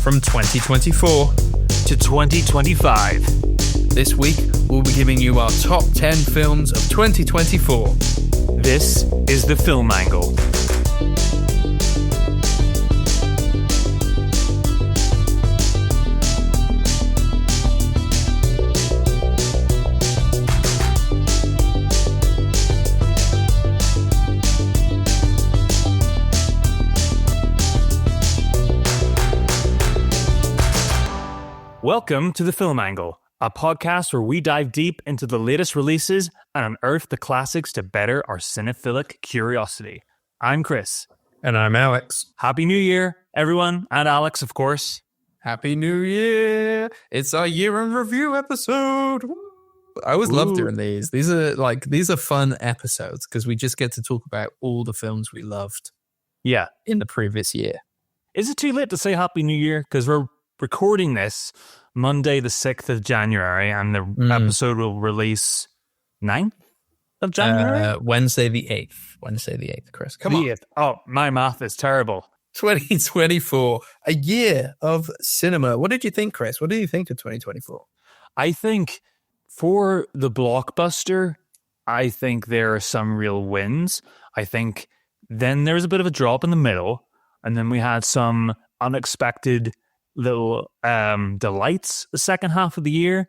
from 2024 to 2025. This week, we'll be giving you our top 10 films of 2024. This is The Film Angle. Welcome to The Film Angle, a podcast where we dive deep into the latest releases and unearth the classics to better our cinephilic curiosity. I'm Kris. And I'm Alex. Happy New Year, everyone, and Alex, of course. Happy New Year! It's our year in review episode. I always love doing these. These are fun episodes because we just get to talk about all the films we loved. Yeah, in the previous year. Is it too late to say Happy New Year? Because we're recording this Monday the 6th of January and the episode will release 9th of January? Wednesday the 8th, Kris. Come on. 8th. Oh, my math is terrible. 2024, a year of cinema. What did you think, Kris? What did you think of 2024? I think for the blockbuster, I think there are some real wins. I think then there's a bit of a drop in the middle, and then we had some unexpected little delights the second half of the year,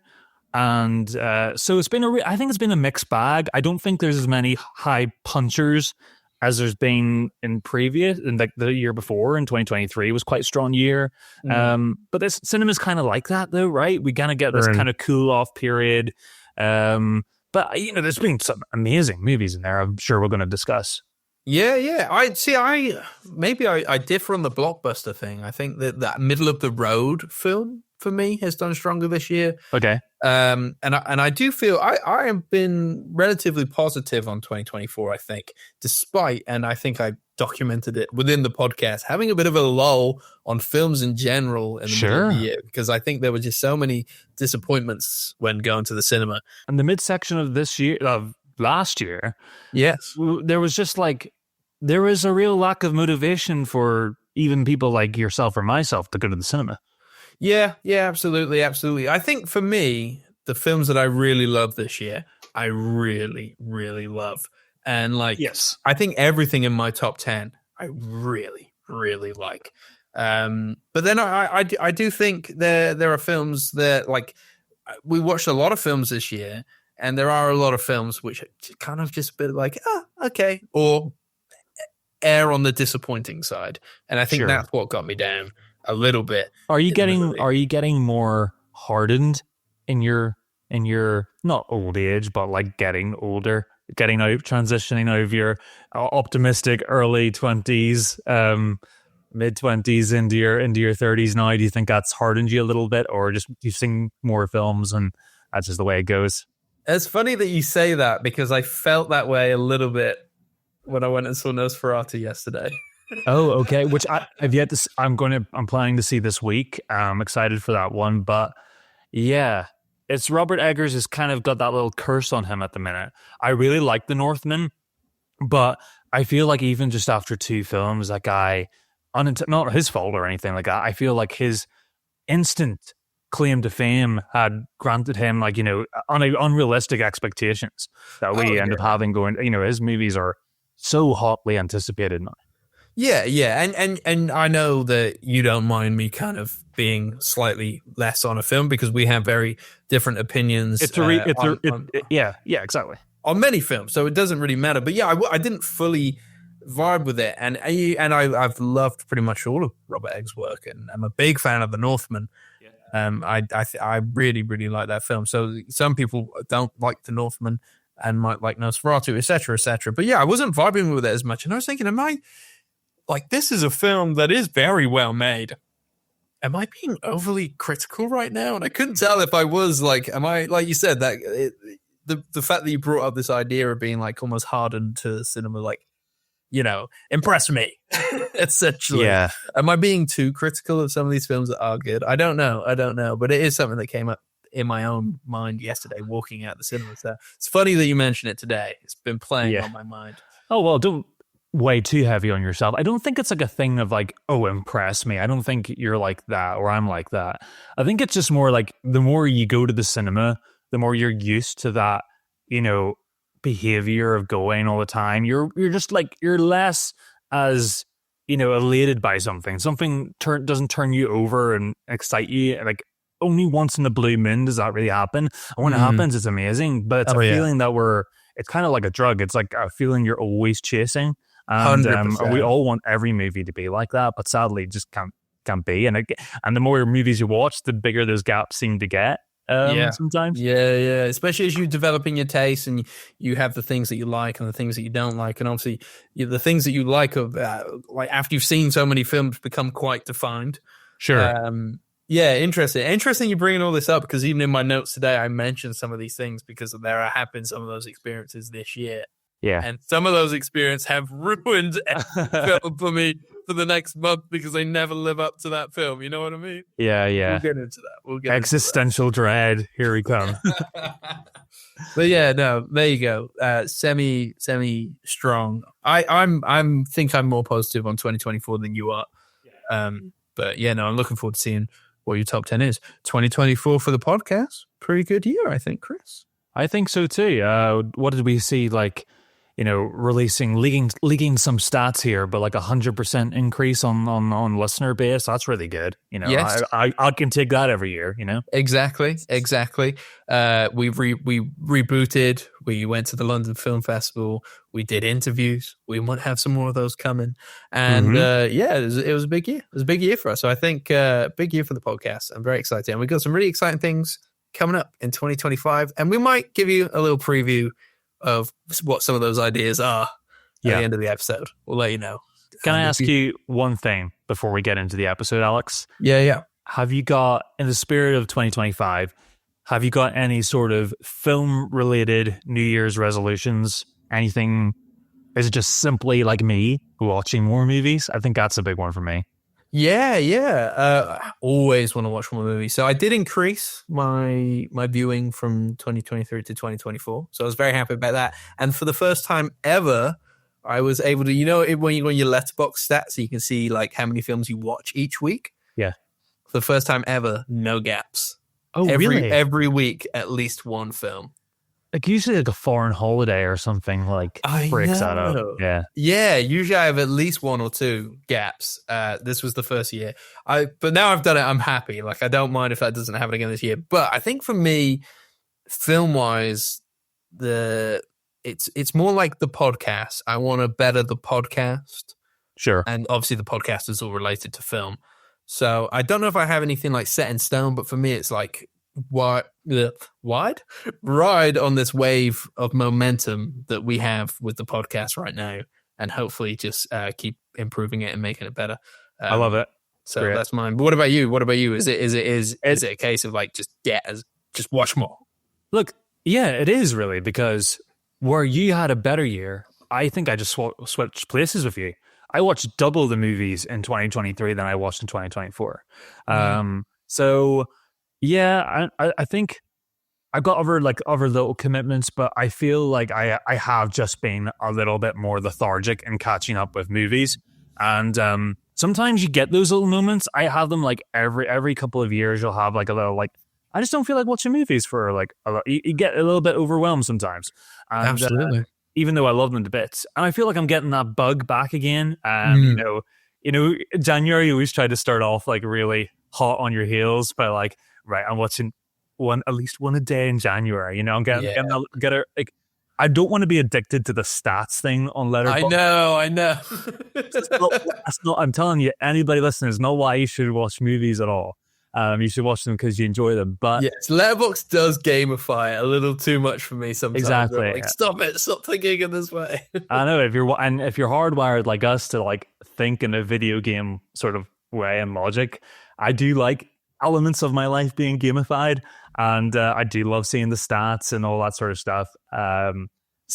and so it's been I think it's been a mixed bag. I don't think there's as many high punchers as there's been in like the year before. In 2023 was quite a strong year, but this cinema's kind of like that though, right? We kind of get this kind of cool off period, but there's been some amazing movies in there. I'm sure we're going to discuss. Yeah. I differ on the blockbuster thing. I think that middle of the road film for me has done stronger this year. Okay. And I do feel I have been relatively positive on 2024, I think, despite, and I think I documented it within the podcast, having a bit of a lull on films in general in the middle of the year, because I think there were just so many disappointments when going to the cinema. And the midsection of this year, of last year, yes, there was just there was a real lack of motivation for even people like yourself or myself to go to the cinema. Yeah, absolutely. I think for me, the films that I really love this year, I really, really love. And yes, I think everything in my top 10, I really, really like. But then I do think there are films that, we watched a lot of films this year, and there are a lot of films which kind of just a bit okay, or err on the disappointing side. And I think that's what got me down a little bit. Are you getting more hardened in your not old age, but getting older, transitioning out of your optimistic early 20s, mid 20s into your 30s now? Do you think that's hardened you a little bit, or just you've seen more films and that's just the way it goes? It's funny that you say that, because I felt that way a little bit when I went and saw Nosferatu yesterday. Oh, okay. Which I've yet to. I'm planning to see this week. I'm excited for that one. But yeah, it's Robert Eggers has kind of got that little curse on him at the minute. I really like The Northman, but I feel like even just after 2 films, that guy, not his fault or anything like that, I feel like his instant claim to fame had granted him unrealistic expectations that we end up having going. His movies are so hotly anticipated now. Yeah, and I know that you don't mind me kind of being slightly less on a film because we have very different opinions. Yeah, exactly. On many films, so it doesn't really matter. But yeah, I didn't fully vibe with it, and I've loved pretty much all of Robert Eggers' work, and I'm a big fan of The Northman. I really, really like that film. So some people don't like The Northman and might like Nosferatu, etc., etc. But yeah, I wasn't vibing with it as much, and I was thinking, this is a film that is very well made. Am I being overly critical right now? And I couldn't tell if I was. Am I, like you said, that the fact that you brought up this idea of being almost hardened to cinema, impressed me, essentially. Yeah. Am I being too critical of some of these films that are good? I don't know. But it is something that came up in my own mind yesterday, walking out the cinema. So it's funny that you mention it today. It's been playing on my mind. Oh, well, don't way too heavy on yourself. I don't think it's like a thing of like, oh, impress me. I don't think you're like that or I'm like that. I think it's just more like the more you go to the cinema, the more you're used to that, behavior of going all the time. You're just like, you're less as, elated by something. Something doesn't turn you over and excite you. Like only once in the blue moon does that really happen. And when it happens, it's amazing. But it's a feeling that it's kind of like a drug. It's like a feeling you're always chasing. And 100%. we all want every movie to be like that, but sadly, it just can't be. And the more movies you watch, the bigger those gaps seem to get. Sometimes. Yeah. Especially as you're developing your taste and you have the things that you like and the things that you don't like, and obviously the things that you like like after you've seen so many films become quite defined. Sure. Yeah, interesting. You're bringing all this up because even in my notes today, I mentioned some of these things because there have been some of those experiences this year. Yeah. And some of those experiences have ruined film for me for the next month because they never live up to that film. You know what I mean? Yeah. We'll get into that. Existential dread. Here we come. But yeah, no, there you go. Semi strong. I think I'm more positive on 2024 than you are. But yeah, no, I'm looking forward to seeing what your top 10 is. 2024 for the podcast. Pretty good year, I think, Chris. I think so too. What did we see? Like, leaking some stats here, but like 100% increase on listener base. That's really good. Yes. I can take that every year. Exactly. We rebooted. We went to the London Film Festival. We did interviews. We might have some more of those coming. And it was a big year. It was a big year for us. So I think big year for the podcast. I'm very excited. And we got some really exciting things coming up in 2025. And we might give you a little preview of what some of those ideas are at the end of the episode. We'll let you know. Can I ask you one thing before we get into the episode, Alex? Yeah. Have you got, in the spirit of 2025, have you got any sort of film-related New Year's resolutions? Anything? Is it just simply like me, watching more movies? I think that's a big one for me. Yeah. Always want to watch more movies. So I did increase my viewing from 2023 to 2024. So I was very happy about that. And for the first time ever, I was able to, when you go on your Letterboxd stats, so you can see like how many films you watch each week. Yeah. For the first time ever, no gaps. Oh, really? Every week, at least one film. Like usually like a foreign holiday or something like breaks that up. Yeah. Usually I have at least one or two gaps. This was the first year. But now I've done it. I'm happy. Like I don't mind if that doesn't happen again this year. But I think for me, film wise, it's more like the podcast. I want to better the podcast. Sure. And obviously the podcast is all related to film. So I don't know if I have anything like set in stone, but for me it's like ride on this wave of momentum that we have with the podcast right now, and hopefully just keep improving it and making it better. I love it. So great. That's mine. But what about you? Is it a case of like just watch more? Look, yeah, it is really, because where you had a better year, I think I just switched places with you. I watched double the movies in 2023 than I watched in 2024. So yeah, I think I've got other little commitments, but I feel like I have just been a little bit more lethargic in catching up with movies. And sometimes you get those little moments. I have them like every couple of years. You'll have like a little like, I just don't feel like watching movies for like you get a little bit overwhelmed sometimes. And, absolutely. Even though I love them to bits, and I feel like I'm getting that bug back again. January you always try to start off like really hot on your heels by like, right, I'm watching at least one a day in January. I'm getting like, I don't want to be addicted to the stats thing on Letterboxd. I know. That's not. I'm telling you, anybody listening, is not why you should watch movies at all. You should watch them because you enjoy them. But yes, Letterboxd does gamify it a little too much for me sometimes. Exactly. Like, stop thinking in this way. I know if you're hardwired like us to like think in a video game sort of way and logic, I do like elements of my life being gamified, and I do love seeing the stats and all that sort of stuff. But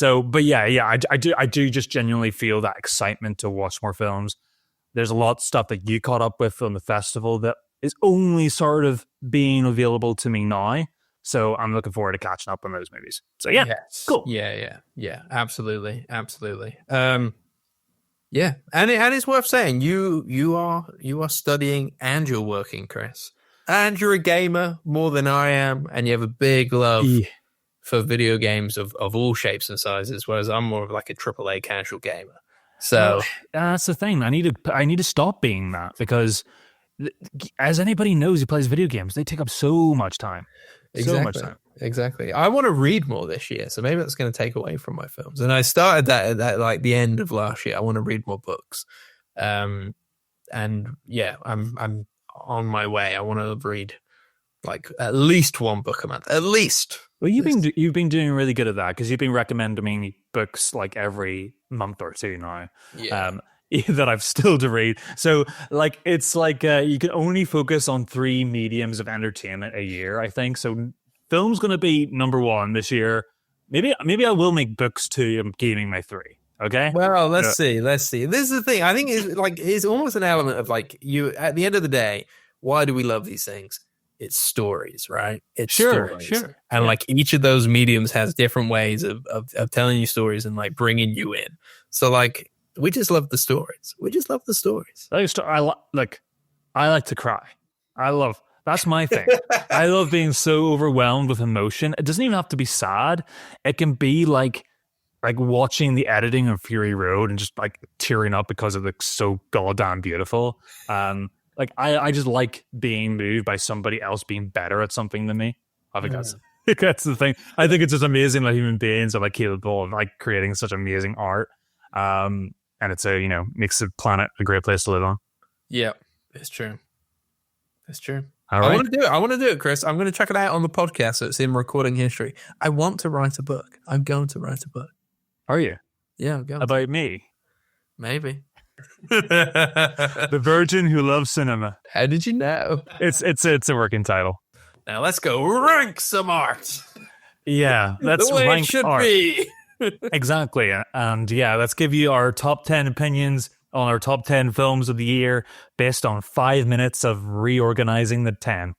I do just genuinely feel that excitement to watch more films. There's a lot of stuff that you caught up with on the festival that is only sort of being available to me now. So I'm looking forward to catching up on those movies. So yeah, yes. Cool. Yeah, absolutely. Yeah, and it's worth saying you are studying and you're working, Chris, and you're a gamer more than I am, and you have a big love for video games of all shapes and sizes, whereas I'm more of like a AAA casual gamer. So that's the thing. I need to stop being that, because as anybody knows who plays video games, they take up so much time. Exactly. So much time. Exactly. I want to read more this year, so maybe that's going to take away from my films. And I started that at like the end of last year. I want to read more books, and yeah, I'm on my way. I want to read like at least one book a month, at least. Well, you've been doing really good at that, because you've been recommending me books like every month or two now. Yeah. That I've still to read. So like it's like you can only focus on 3 mediums of entertainment a year, I think. So film's going to be number 1 this year. Maybe I will make books 2 and gaming my 3. Okay. Well, let's see. This is the thing. I think it's almost an element of like you at the end of the day. Why do we love these things? It's stories, right? It's stories. Sure. And like each of those mediums has different ways of telling you stories and like bringing you in. So like we just love the stories. I like to cry. That's my thing. I love being so overwhelmed with emotion. It doesn't even have to be sad. It can be like watching the editing of Fury Road and just like tearing up because it looks so goddamn beautiful. Like I just like being moved by somebody else being better at something than me. I think that's the thing. I think it's just amazing that human beings are like capable of like creating such amazing art. And it's makes the planet a great place to live on. Yeah, it's true. It's true. All right. I want to do it, Chris. I'm going to check it out on the podcast, so it's in recording history. I want to write a book. I'm going to write a book. Are you? Yeah, I'm going about me. Maybe. The virgin who loves cinema. How did you know? It's a working title. Now let's go rank some art. Yeah, that's the way rank it should art. be. Exactly. And yeah, let's give you our top 10 opinions on our top 10 films of the year based on 5 minutes of reorganizing the 10.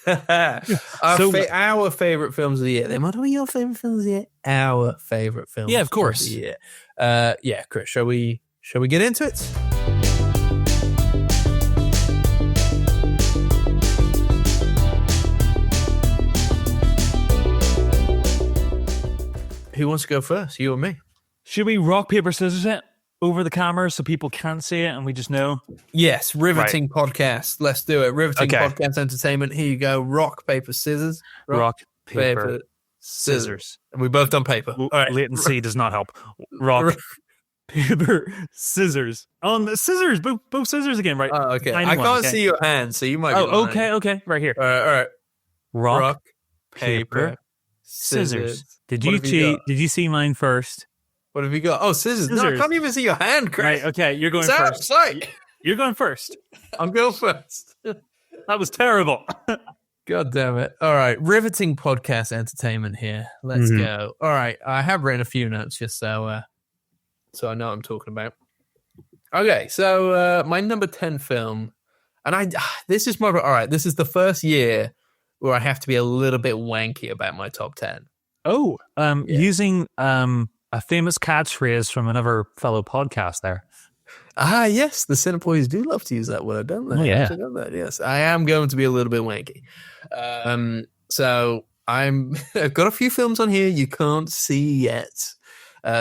Our favorite films of the year. They might be your favorite films of the year. Our favorite films. Yeah, of course. Of the year. Yeah, Chris, shall we get into it? Who wants to go first? You or me? Should we rock, paper, scissors it over the camera so people can't see it and we just know? Yes, riveting podcast. Let's do it. Riveting podcast entertainment. Here you go. Rock, paper, scissors. Rock, paper, scissors. And we both done paper. All right. Latency does not help. Rock, paper, scissors. On the scissors, both scissors again, right? Oh, okay. I can't see your hand, so you might be lying. Okay. Right here. All right. Rock, paper, scissors. Did you see mine first? What have you got? Oh, scissors. No, I can't even see your hand, Chris. Right, okay, you're going first. Sight. You're going first. I'm going first. That was terrible. God damn it. All right, riveting podcast entertainment here. Let's go. All right, I have written a few notes just so I know what I'm talking about. Okay, so my number 10 film, and this is the first year where I have to be a little bit wanky about my top 10. Oh, using a famous catchphrase from another fellow podcast there. Ah, yes, the Cineboys do love to use that word, don't they? Oh, yeah. Yes, I am going to be a little bit wanky. So I've got a few films on here you can't see yet.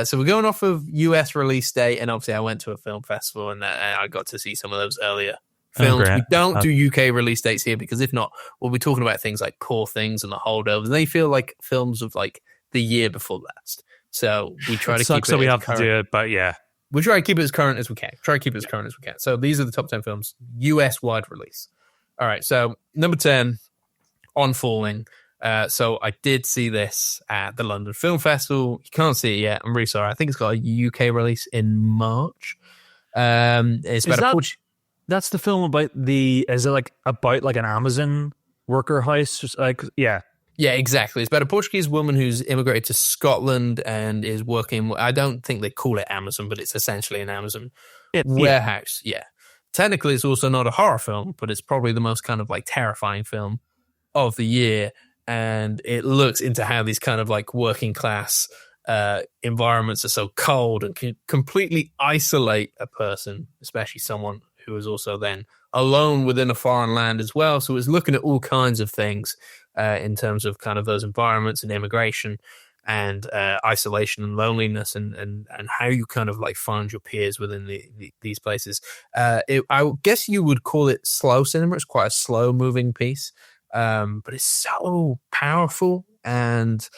So we're going off of US release date, and obviously I went to a film festival and I got to see some of those earlier films. We don't do UK release dates here because if not, we'll be talking about things like Poor Things and The Holdovers. They feel like films of like the year before last. So we try to keep it. So we have to do it, but yeah. We try to keep it as current as we can. So these are the top 10 films, US wide release. All right. So number 10, On Falling. So I did see this at the London Film Festival. You can't see it yet. I'm really sorry. I think it's got a UK release in March. It's about That's the film about is it like about like an Amazon worker heist? Just like, yeah. Yeah, exactly. It's about a Portuguese woman who's immigrated to Scotland and is working. I don't think they call it Amazon, but it's essentially an Amazon warehouse. Yeah. Technically, it's also not a horror film, but it's probably the most kind of like terrifying film of the year. And it looks into how these kind of like working class environments are so cold and can completely isolate a person, especially someone who is also then alone within a foreign land as well. So it's looking at all kinds of things in terms of kind of those environments and immigration and isolation and loneliness and how you kind of like find your peers within these places. I guess you would call it slow cinema. It's quite a slow moving piece, but it's so powerful. And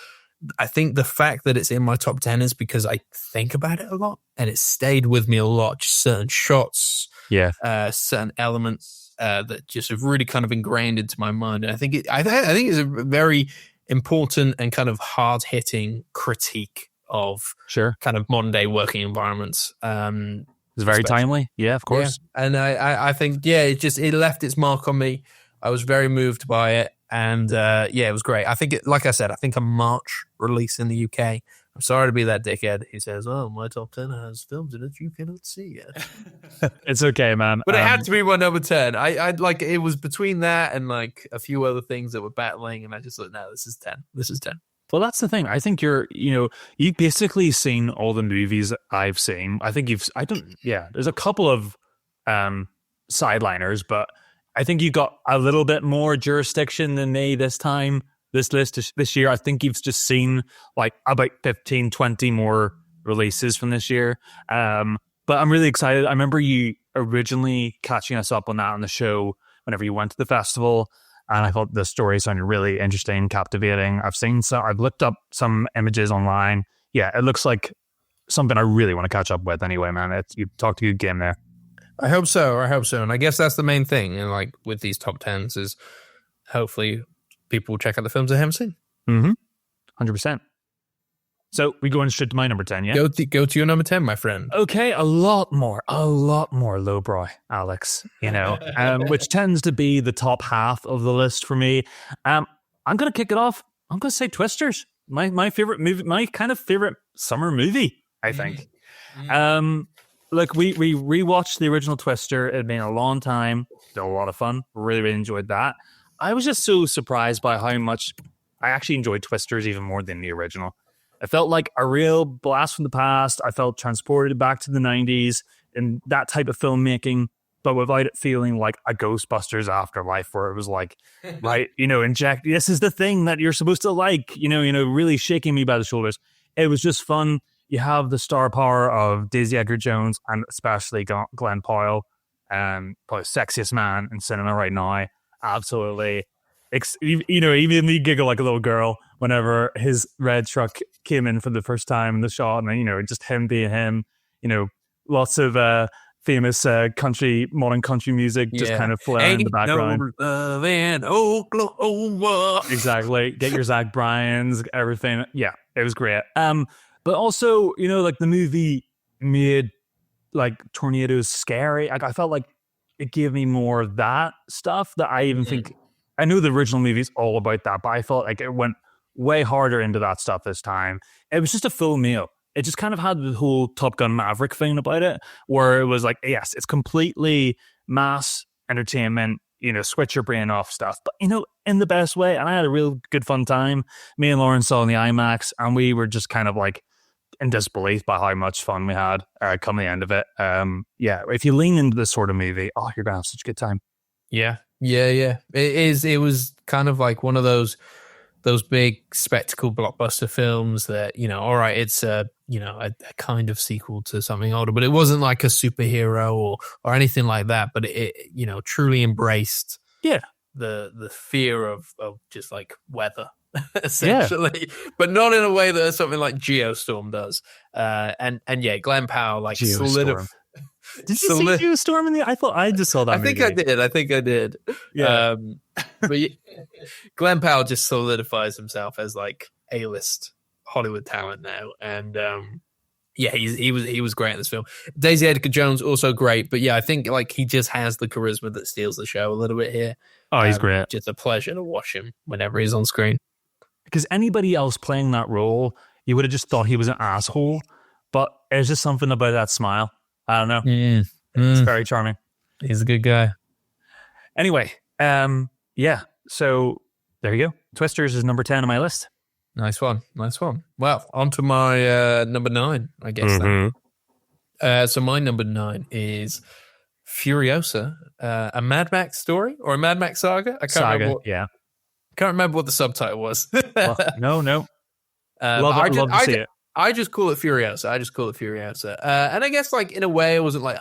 I think the fact that it's in my top 10 is because I think about it a lot and it stayed with me a lot. Just certain shots, certain elements that just have really kind of ingrained into my mind. And I think I think it's a very important and kind of hard-hitting critique of kind of modern day working environments. It's very timely. Yeah, of course. Yeah. And I think, it left its mark on me. I was very moved by it. And it was great. I think, like I said, I think a March release in the UK. I'm sorry to be that dickhead who says, "Oh, my top 10 has films in it you cannot see yet." It's okay, man. But it had to be my number 10. I like it was between that and like a few other things that were battling, and I just thought, no, this is 10. This is 10. Well, that's the thing. I think you've basically seen all the movies I've seen. I think there's a couple of sideliners, but I think you got a little bit more jurisdiction than me this time. This year, I think you've just seen like about 15, 20 more releases from this year. But I'm really excited. I remember you originally catching us up on that on the show whenever you went to the festival, and I thought the story sounded really interesting, captivating. I've looked up some images online. Yeah, it looks like something I really want to catch up with anyway, man. You talked a good game there. I hope so. And I guess that's the main thing. And like with these top 10s is hopefully people will check out the films they haven't seen. 100%. So we going straight to my number 10, yeah? Go to your number 10, my friend. Okay, a lot more lowbrow, Alex, which tends to be the top half of the list for me. I'm going to kick it off. I'm going to say Twisters. My favorite movie, my kind of favorite summer movie, I think. Like we rewatched the original Twister. It had been a long time. Did a lot of fun. Really, really enjoyed that. I was just so surprised by how much I actually enjoyed Twisters even more than the original. It felt like a real blast from the past. I felt transported back to the 90s and that type of filmmaking, but without it feeling like a Ghostbusters afterlife where it was like, right, inject, this is the thing that you're supposed to like, really shaking me by the shoulders. It was just fun. You have the star power of Daisy Edgar-Jones and especially Glenn Powell, probably sexiest man in cinema right now. Absolutely. Even me giggle like a little girl whenever his red truck came in for the first time in the shot, and then, just him being him, lots of famous modern country music just kind of flaring in the background. No love in Oklahoma. Exactly. Get your Zach Bryans, everything. Yeah, it was great. But also, like the movie made like tornadoes scary. Like I felt like it gave me more of that stuff that I even think, I knew the original movie is all about that, but I felt like it went way harder into that stuff this time. It was just a full meal. It just kind of had the whole Top Gun Maverick thing about it, where it was like, yes, it's completely mass entertainment, switch your brain off stuff, but in the best way. And I had a real good fun time. Me and Lauren saw in the IMAX, and we were just kind of like in disbelief by how much fun we had come the end of it. If you lean into this sort of movie, you're gonna have such a good time. Yeah. It was kind of like one of those big spectacle blockbuster films that, all right, it's a kind of sequel to something older, but it wasn't like a superhero or anything like that, but it truly embraced the fear of just like weather essentially, but not in a way that something like Geostorm does. And Glenn Powell like solidified. Did you see Geostorm in the? I thought I just saw that. I think I did. Yeah. But Glenn Powell just solidifies himself as like A-list Hollywood talent now, and he was great in this film. Daisy Edgar-Jones also great, but I think like he just has the charisma that steals the show a little bit here. Oh, he's great. Just a pleasure to watch him whenever he's on screen. Because anybody else playing that role, you would have just thought he was an asshole, but there's just something about that smile. I don't know. It's very charming. He's a good guy. Anyway, so there you go. Twisters is number 10 on my list. Nice one. Well, on to my number 9, I guess. So my number 9 is Furiosa, a Mad Max story or a Mad Max saga. I can't remember what the subtitle was. No. Love to see it. I just call it Furiosa. And I guess, like, in a way, I wasn't like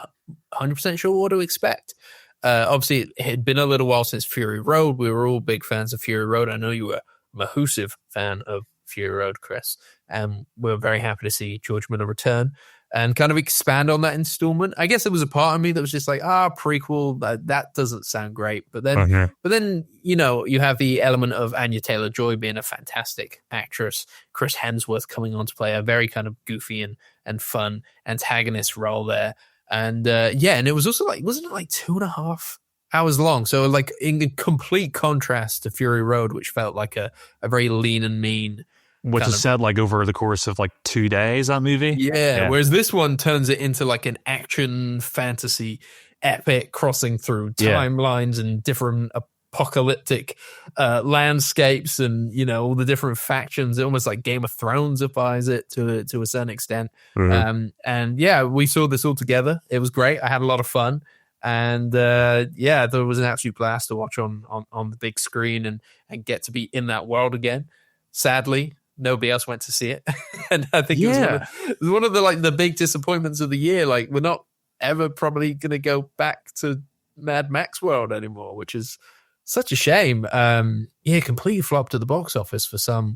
100% sure what to expect. Obviously, it had been a little while since Fury Road. We were all big fans of Fury Road. I know you were a massive fan of Fury Road, Chris. And we're very happy to see George Miller return and kind of expand on that installment. I guess there was a part of me that was just like, prequel, that doesn't sound great. But then, you know, you have the element of Anya Taylor-Joy being a fantastic actress, Chris Hemsworth coming on to play a very kind of goofy and fun antagonist role there. And and it was also like, wasn't it like 2.5 hours long? So like in complete contrast to Fury Road, which felt like a very lean and mean, which is said like over the course of like 2 days, that movie. Yeah. Whereas this one turns it into like an action fantasy epic crossing through timelines and different apocalyptic landscapes and, you know, all the different factions. Almost like Game of Thrones applies it to a certain extent. And yeah, we saw this all together. It was great. I had a lot of fun. And yeah, there was an absolute blast to watch on the big screen and get to be in that world again. Sadly, nobody else went to see it. And I think it was one of the like the big disappointments of the year. Like, we're not ever probably going to go back to Mad Max World anymore, which is such a shame. Completely flopped at the box office for some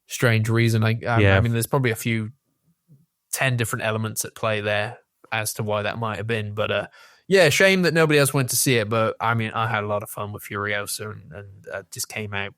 strange reason. I mean, there's probably a few 10 different elements at play there as to why that might have been. But shame that nobody else went to see it. But I mean, I had a lot of fun with Furiosa and just came out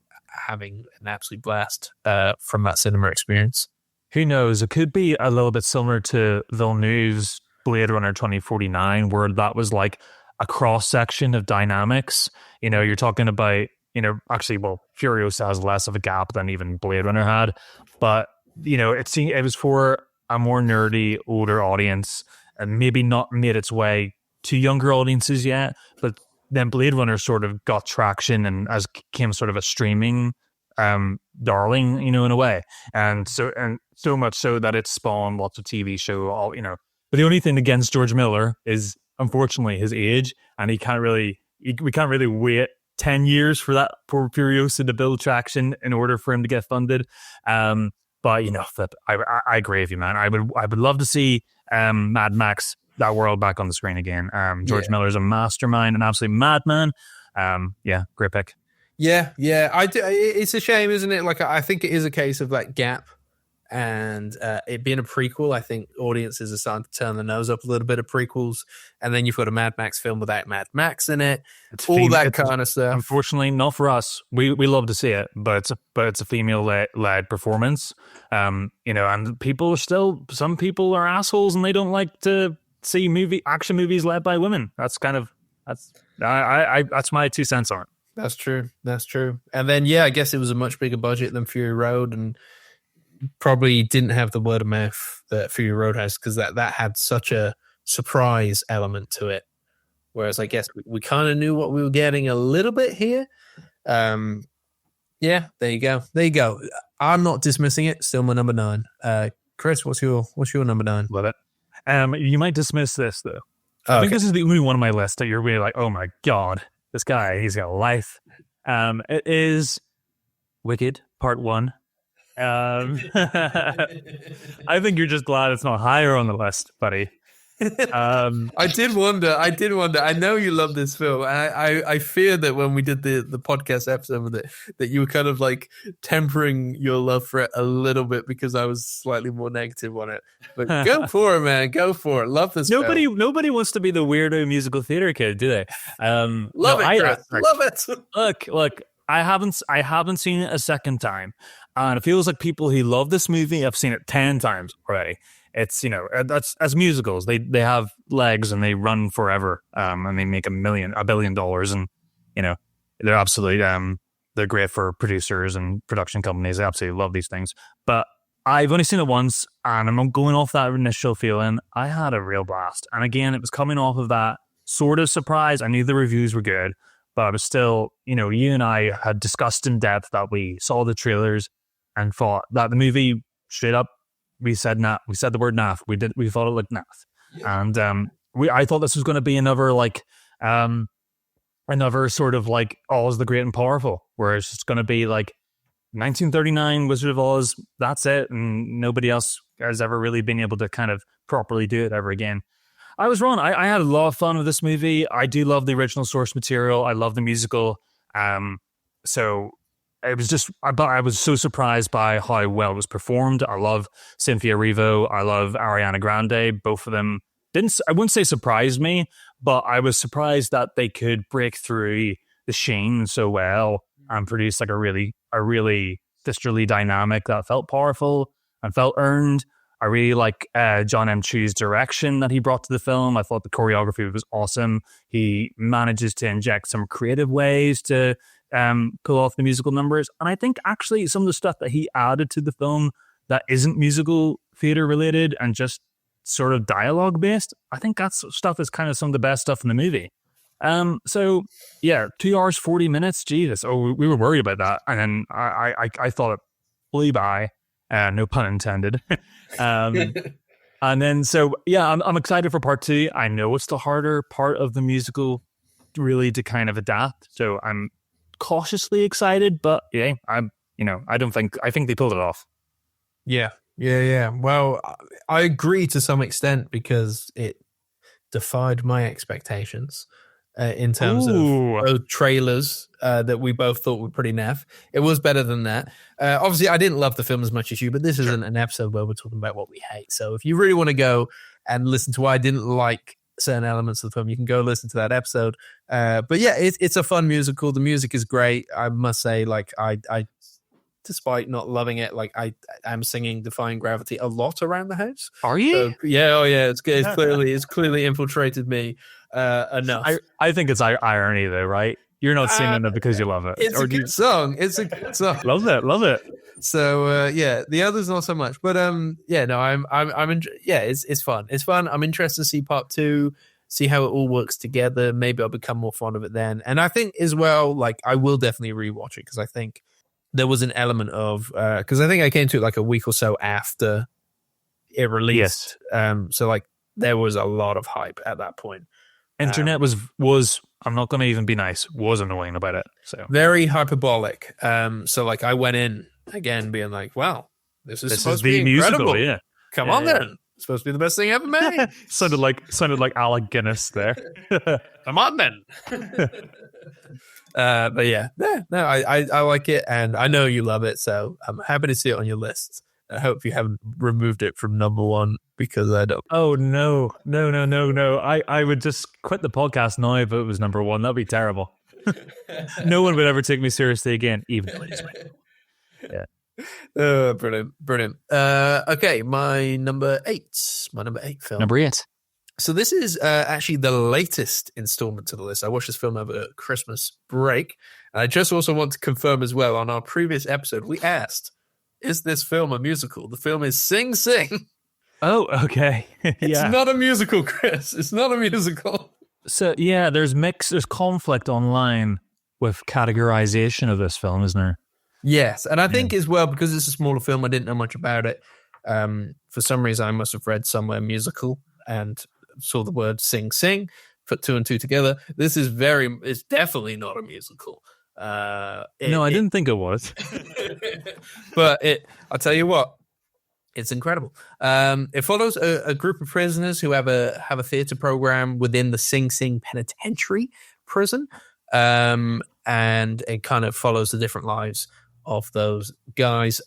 having an absolute blast from that cinema experience. Who knows? It could be a little bit similar to Villeneuve's Blade Runner 2049, where that was like a cross section of dynamics. You know, you're talking about, you know, actually, well, Furiosa has less of a gap than even Blade Runner had, but you know, it was for a more nerdy, older audience, and maybe not made its way to younger audiences yet, but then Blade Runner sort of got traction and became sort of a streaming darling, you know, in a way, and so much so that it spawned lots of TV show, all, you know. But the only thing against George Miller is, unfortunately, his age, and we can't really wait 10 years for Furiosa to build traction in order for him to get funded. But you know, I agree with you, man. I would love to see Mad Max, that world, back on the screen again. George Miller's a mastermind, an absolute madman. Great pick. Yeah, I do. It's a shame, isn't it? Like, I think it is a case of that gap, and it being a prequel. I think audiences are starting to turn their nose up a little bit of prequels, and then you've got a Mad Max film without Mad Max in it. It's kind of stuff. Unfortunately, not for us. We love to see it, but it's a female led performance. You know, and some people are assholes, and they don't like to see action movies led by women. That's my 2 cents on it. That's true. And then I guess it was a much bigger budget than Fury Road, and probably didn't have the word of mouth that Fury Road has, because that had such a surprise element to it. Whereas I guess we kind of knew what we were getting a little bit here. There you go. I'm not dismissing it. Still my number 9. Chris, what's your number 9? Love it. You might dismiss this though. I think this is the only one on my list that you're really like, oh my God, this guy, he's got life. It is Wicked Part 1. I think you're just glad it's not higher on the list, buddy. I did wonder. I know you love this film. I fear that when we did the podcast episode with it, that you were kind of like tempering your love for it a little bit because I was slightly more negative on it. But go for it, man. Go for it. Love this. Nobody wants to be the weirdo musical theater kid, do they? Love it. Look. I haven't seen it a second time, and it feels like people who love this movie have seen it 10 times already. It's, you know, that's, as musicals, they have legs and they run forever, and they make $1 billion, and you know, they're absolutely they're great for producers and production companies. They absolutely love these things. But I've only seen it once, and I'm not going off that initial feeling. I had a real blast, and again, it was coming off of that sort of surprise. I knew the reviews were good, but I was still, you know, you and I had discussed in depth that we saw the trailers, and thought that the movie straight up, we said the word naff. We thought it looked naff. Yeah. And I thought this was going to be another sort of like Oz the Great and Powerful, where it's just going to be like 1939 Wizard of Oz, that's it, and nobody else has ever really been able to kind of properly do it ever again. I was wrong. I had a lot of fun with this movie. I do love the original source material. I love the musical. So it was just, I was so surprised by how well it was performed. I love Cynthia Erivo. I love Ariana Grande. Both of them I wouldn't say surprised me, but I was surprised that they could break through the sheen so well and produce like a really viscerally dynamic that felt powerful and felt earned. I really like John M. Chu's direction that he brought to the film. I thought the choreography was awesome. He manages to inject some creative ways to pull off the musical numbers. And I think actually some of the stuff that he added to the film that isn't musical theater related and just sort of dialogue based, I think that stuff is kind of some of the best stuff in the movie. So yeah, 2 hours, 40 minutes. Jesus. Oh, we were worried about that. And then I thought it flew by, no pun intended. And then, so yeah, I'm excited for part 2. I know it's the harder part of the musical really to kind of adapt. So I'm cautiously excited, but yeah, I think they pulled it off. Yeah. Well, I agree to some extent because it defied my expectations in terms of trailers that we both thought were pretty naff. It was better than that. Obviously, I didn't love the film as much as you, but this isn't an episode where we're talking about what we hate. So if you really want to go and listen to why I didn't like certain elements of the film, you can go listen to that episode. But yeah, it's a fun musical. The music is great. I must say, like, I despite not loving it, like I am singing Defying Gravity a lot around the house. Are you? So, yeah, it's clearly infiltrated me enough. I think it's irony though, right? You're not singing it because you love it. It's a good song. It's a good song. Love it. So yeah, the others not so much, but it's fun. It's fun. I'm interested to see part 2, see how it all works together. Maybe I'll become more fond of it then. And I think as well, like I will definitely rewatch it because I think there was an element of because I think I came to it like a week or so after it released. Yes. So like there was a lot of hype at that point. Internet was I'm not going to even be nice, was annoying about it. So very hyperbolic. So like I went in again being like, wow, this is supposed to be incredible. Musical, yeah. Come on then. It's supposed to be the best thing ever made. sounded like Alec Guinness there. Come on then. But yeah, no, I like it, and I know you love it, so I'm happy to see it on your list. I hope you haven't removed it from number 1 because I don't. Oh no! I would just quit the podcast now if it was number 1. That'd be terrible. No one would ever take me seriously again, even though it is me. Yeah. Brilliant. Okay, my number 8 film. Number 8. So this is actually the latest installment to the list. I watched this film over Christmas break. And I just also want to confirm as well, on our previous episode, we asked, is this film a musical? The film is Sing Sing. Oh, okay. It's not a musical, Chris. It's not a musical. So yeah, there's conflict online with categorization of this film, isn't there? Yes, and I think as well, because it's a smaller film, I didn't know much about it. For some reason, I must have read somewhere musical and saw the word Sing Sing, put 2 and 2 together. This is it's definitely not a musical. I didn't think it was. But I'll tell you what, it's incredible. It follows a group of prisoners who have a theater program within the Sing Sing penitentiary prison. And it kind of follows the different lives of those guys.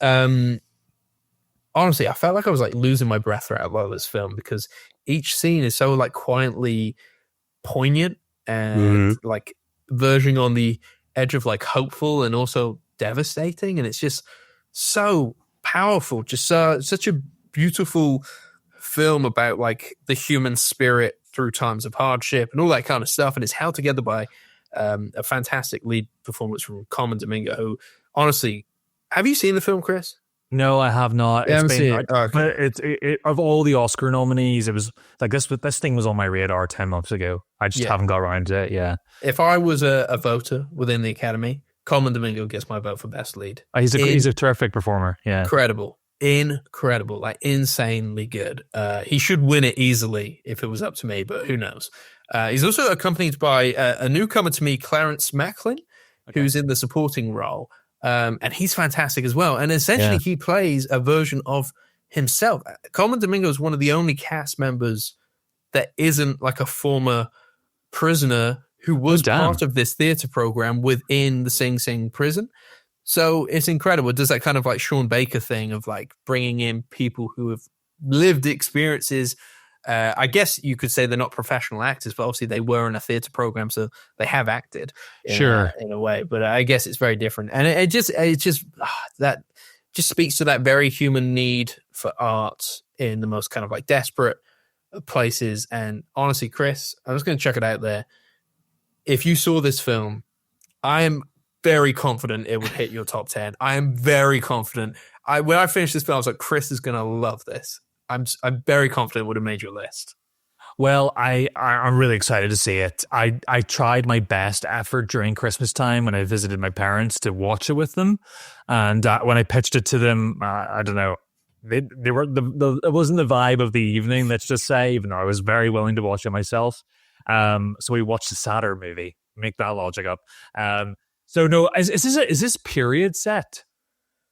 Honestly, I felt like I was like losing my breath throughout a lot of this film because each scene is so like quietly poignant and like verging on the edge of like hopeful and also devastating, and it's just so powerful. Just such a beautiful film about like the human spirit through times of hardship and all that kind of stuff, and it's held together by a fantastic lead performance from Carmen Domingo, who honestly, have you seen the film, Chris? No, I have not. Of all the Oscar nominees, it was like this thing was on my radar 10 months ago. I just haven't got around to it. Yeah. If I was a voter within the Academy, Coleman Domingo gets my vote for best lead. He's a terrific performer. Yeah, incredible, like insanely good. He should win it easily if it was up to me, but who knows? He's also accompanied by a newcomer to me, Clarence Macklin, who's in the supporting role, and he's fantastic as well. And essentially, he plays a version of himself. Coleman Domingo is one of the only cast members that isn't like a former prisoner who was part of this theater program within the Sing Sing prison. So it's incredible. It does that kind of like Sean Baker thing of like bringing in people who have lived experiences. I guess you could say they're not professional actors, but obviously they were in a theater program, so they have acted in a way. But I guess it's very different. And it just that just speaks to that very human need for art in the most kind of like desperate places. And honestly, Chris, I'm just going to chuck it out there. If you saw this film, I am very confident it would hit your top 10. I am very confident. When I finished this film, I was like, Chris is going to love this. I'm very confident it would have made your list. Well, I'm really excited to see it. I tried my best effort during Christmas time when I visited my parents to watch it with them. And when I pitched it to them, I don't know, they were it wasn't the vibe of the evening, let's just say, even though I was very willing to watch it myself. So we watched the sadder movie. Make that logic up. So no, is this period set?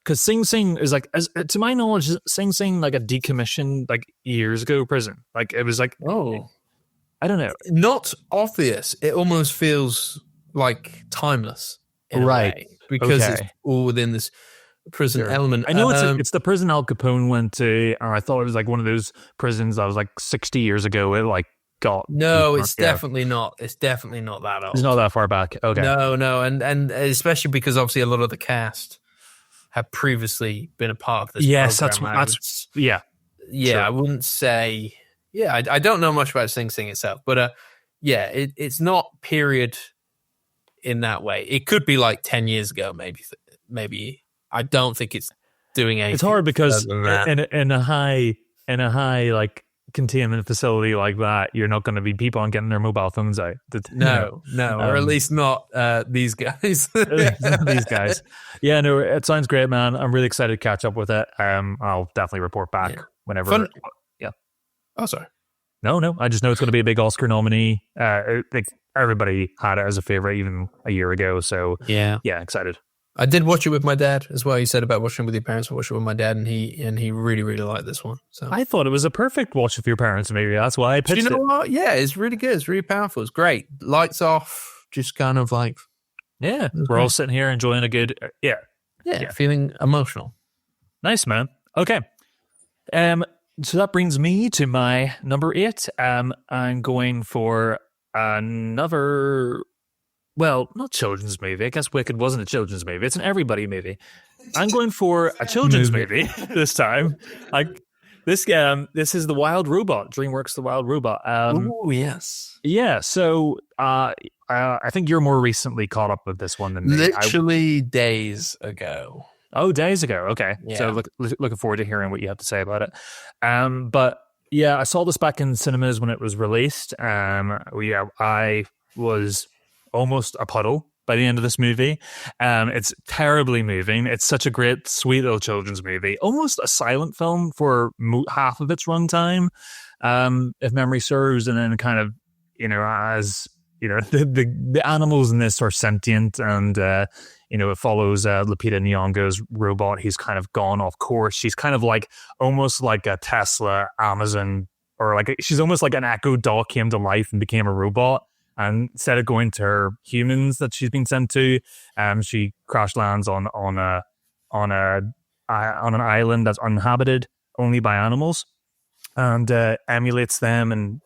Because Sing Sing is like, to my knowledge, Sing Sing like a decommissioned like years ago prison. Like it was like, I don't know, not obvious. It almost feels like timeless, in a way, because it's all within this prison element. I know it's the prison Al Capone went to, or I thought it was like one of those prisons that was like 60 years ago. It like got it's definitely not. It's definitely not that old. It's not that far back. Okay, no, and especially because obviously a lot of the cast have previously been a part of this. Yes, program. that's sure. I wouldn't say. Yeah, I don't know much about Sing Sing itself, but it's not period in that way. It could be like 10 years ago, maybe. I don't think it's doing anything. It's hard because in a high like containment facility like that, you're not going to be people on getting their mobile phones out. No, or at least not these guys. These guys. Yeah, no, it sounds great, man. I'm really excited to catch up with it. I'll definitely report back whenever. Yeah. Oh, sorry. No. I just know it's going to be a big Oscar nominee. Like everybody had it as a favorite even a year ago. So yeah, excited. I did watch it with my dad as well. You said about watching it with your parents. I watched it with my dad, and he really, really liked this one. So I thought it was a perfect watch with your parents. Maybe that's why I pitched it. You know what? Yeah, it's really good. It's really powerful. It's great. Lights off. Just kind of like we're all sitting here enjoying a good feeling emotional. Nice, man. Okay. So that brings me to my number 8. I'm going for another. Well, not children's movie. I guess Wicked wasn't a children's movie. It's an everybody movie. I'm going for a children's movie this time. Like this is The Wild Robot. DreamWorks The Wild Robot. Oh, yes. Yeah, so I think you're more recently caught up with this one than me. Literally days ago. Oh, days ago. Okay. Yeah. So looking forward to hearing what you have to say about it. But yeah, I saw this back in cinemas when it was released. I was almost a puddle by the end of this movie. It's terribly moving. It's such a great, sweet little children's movie. Almost a silent film for half of its runtime, if memory serves. And then kind of, as the animals in this are sentient, and it follows Lupita Nyong'o's robot. He's kind of gone off course. She's kind of like almost like a Tesla, Amazon, or like she's almost like an Echo Dot came to life and became a robot. And instead of going to her humans that she's been sent to, she crash lands on an island that's uninhabited only by animals, and emulates them, and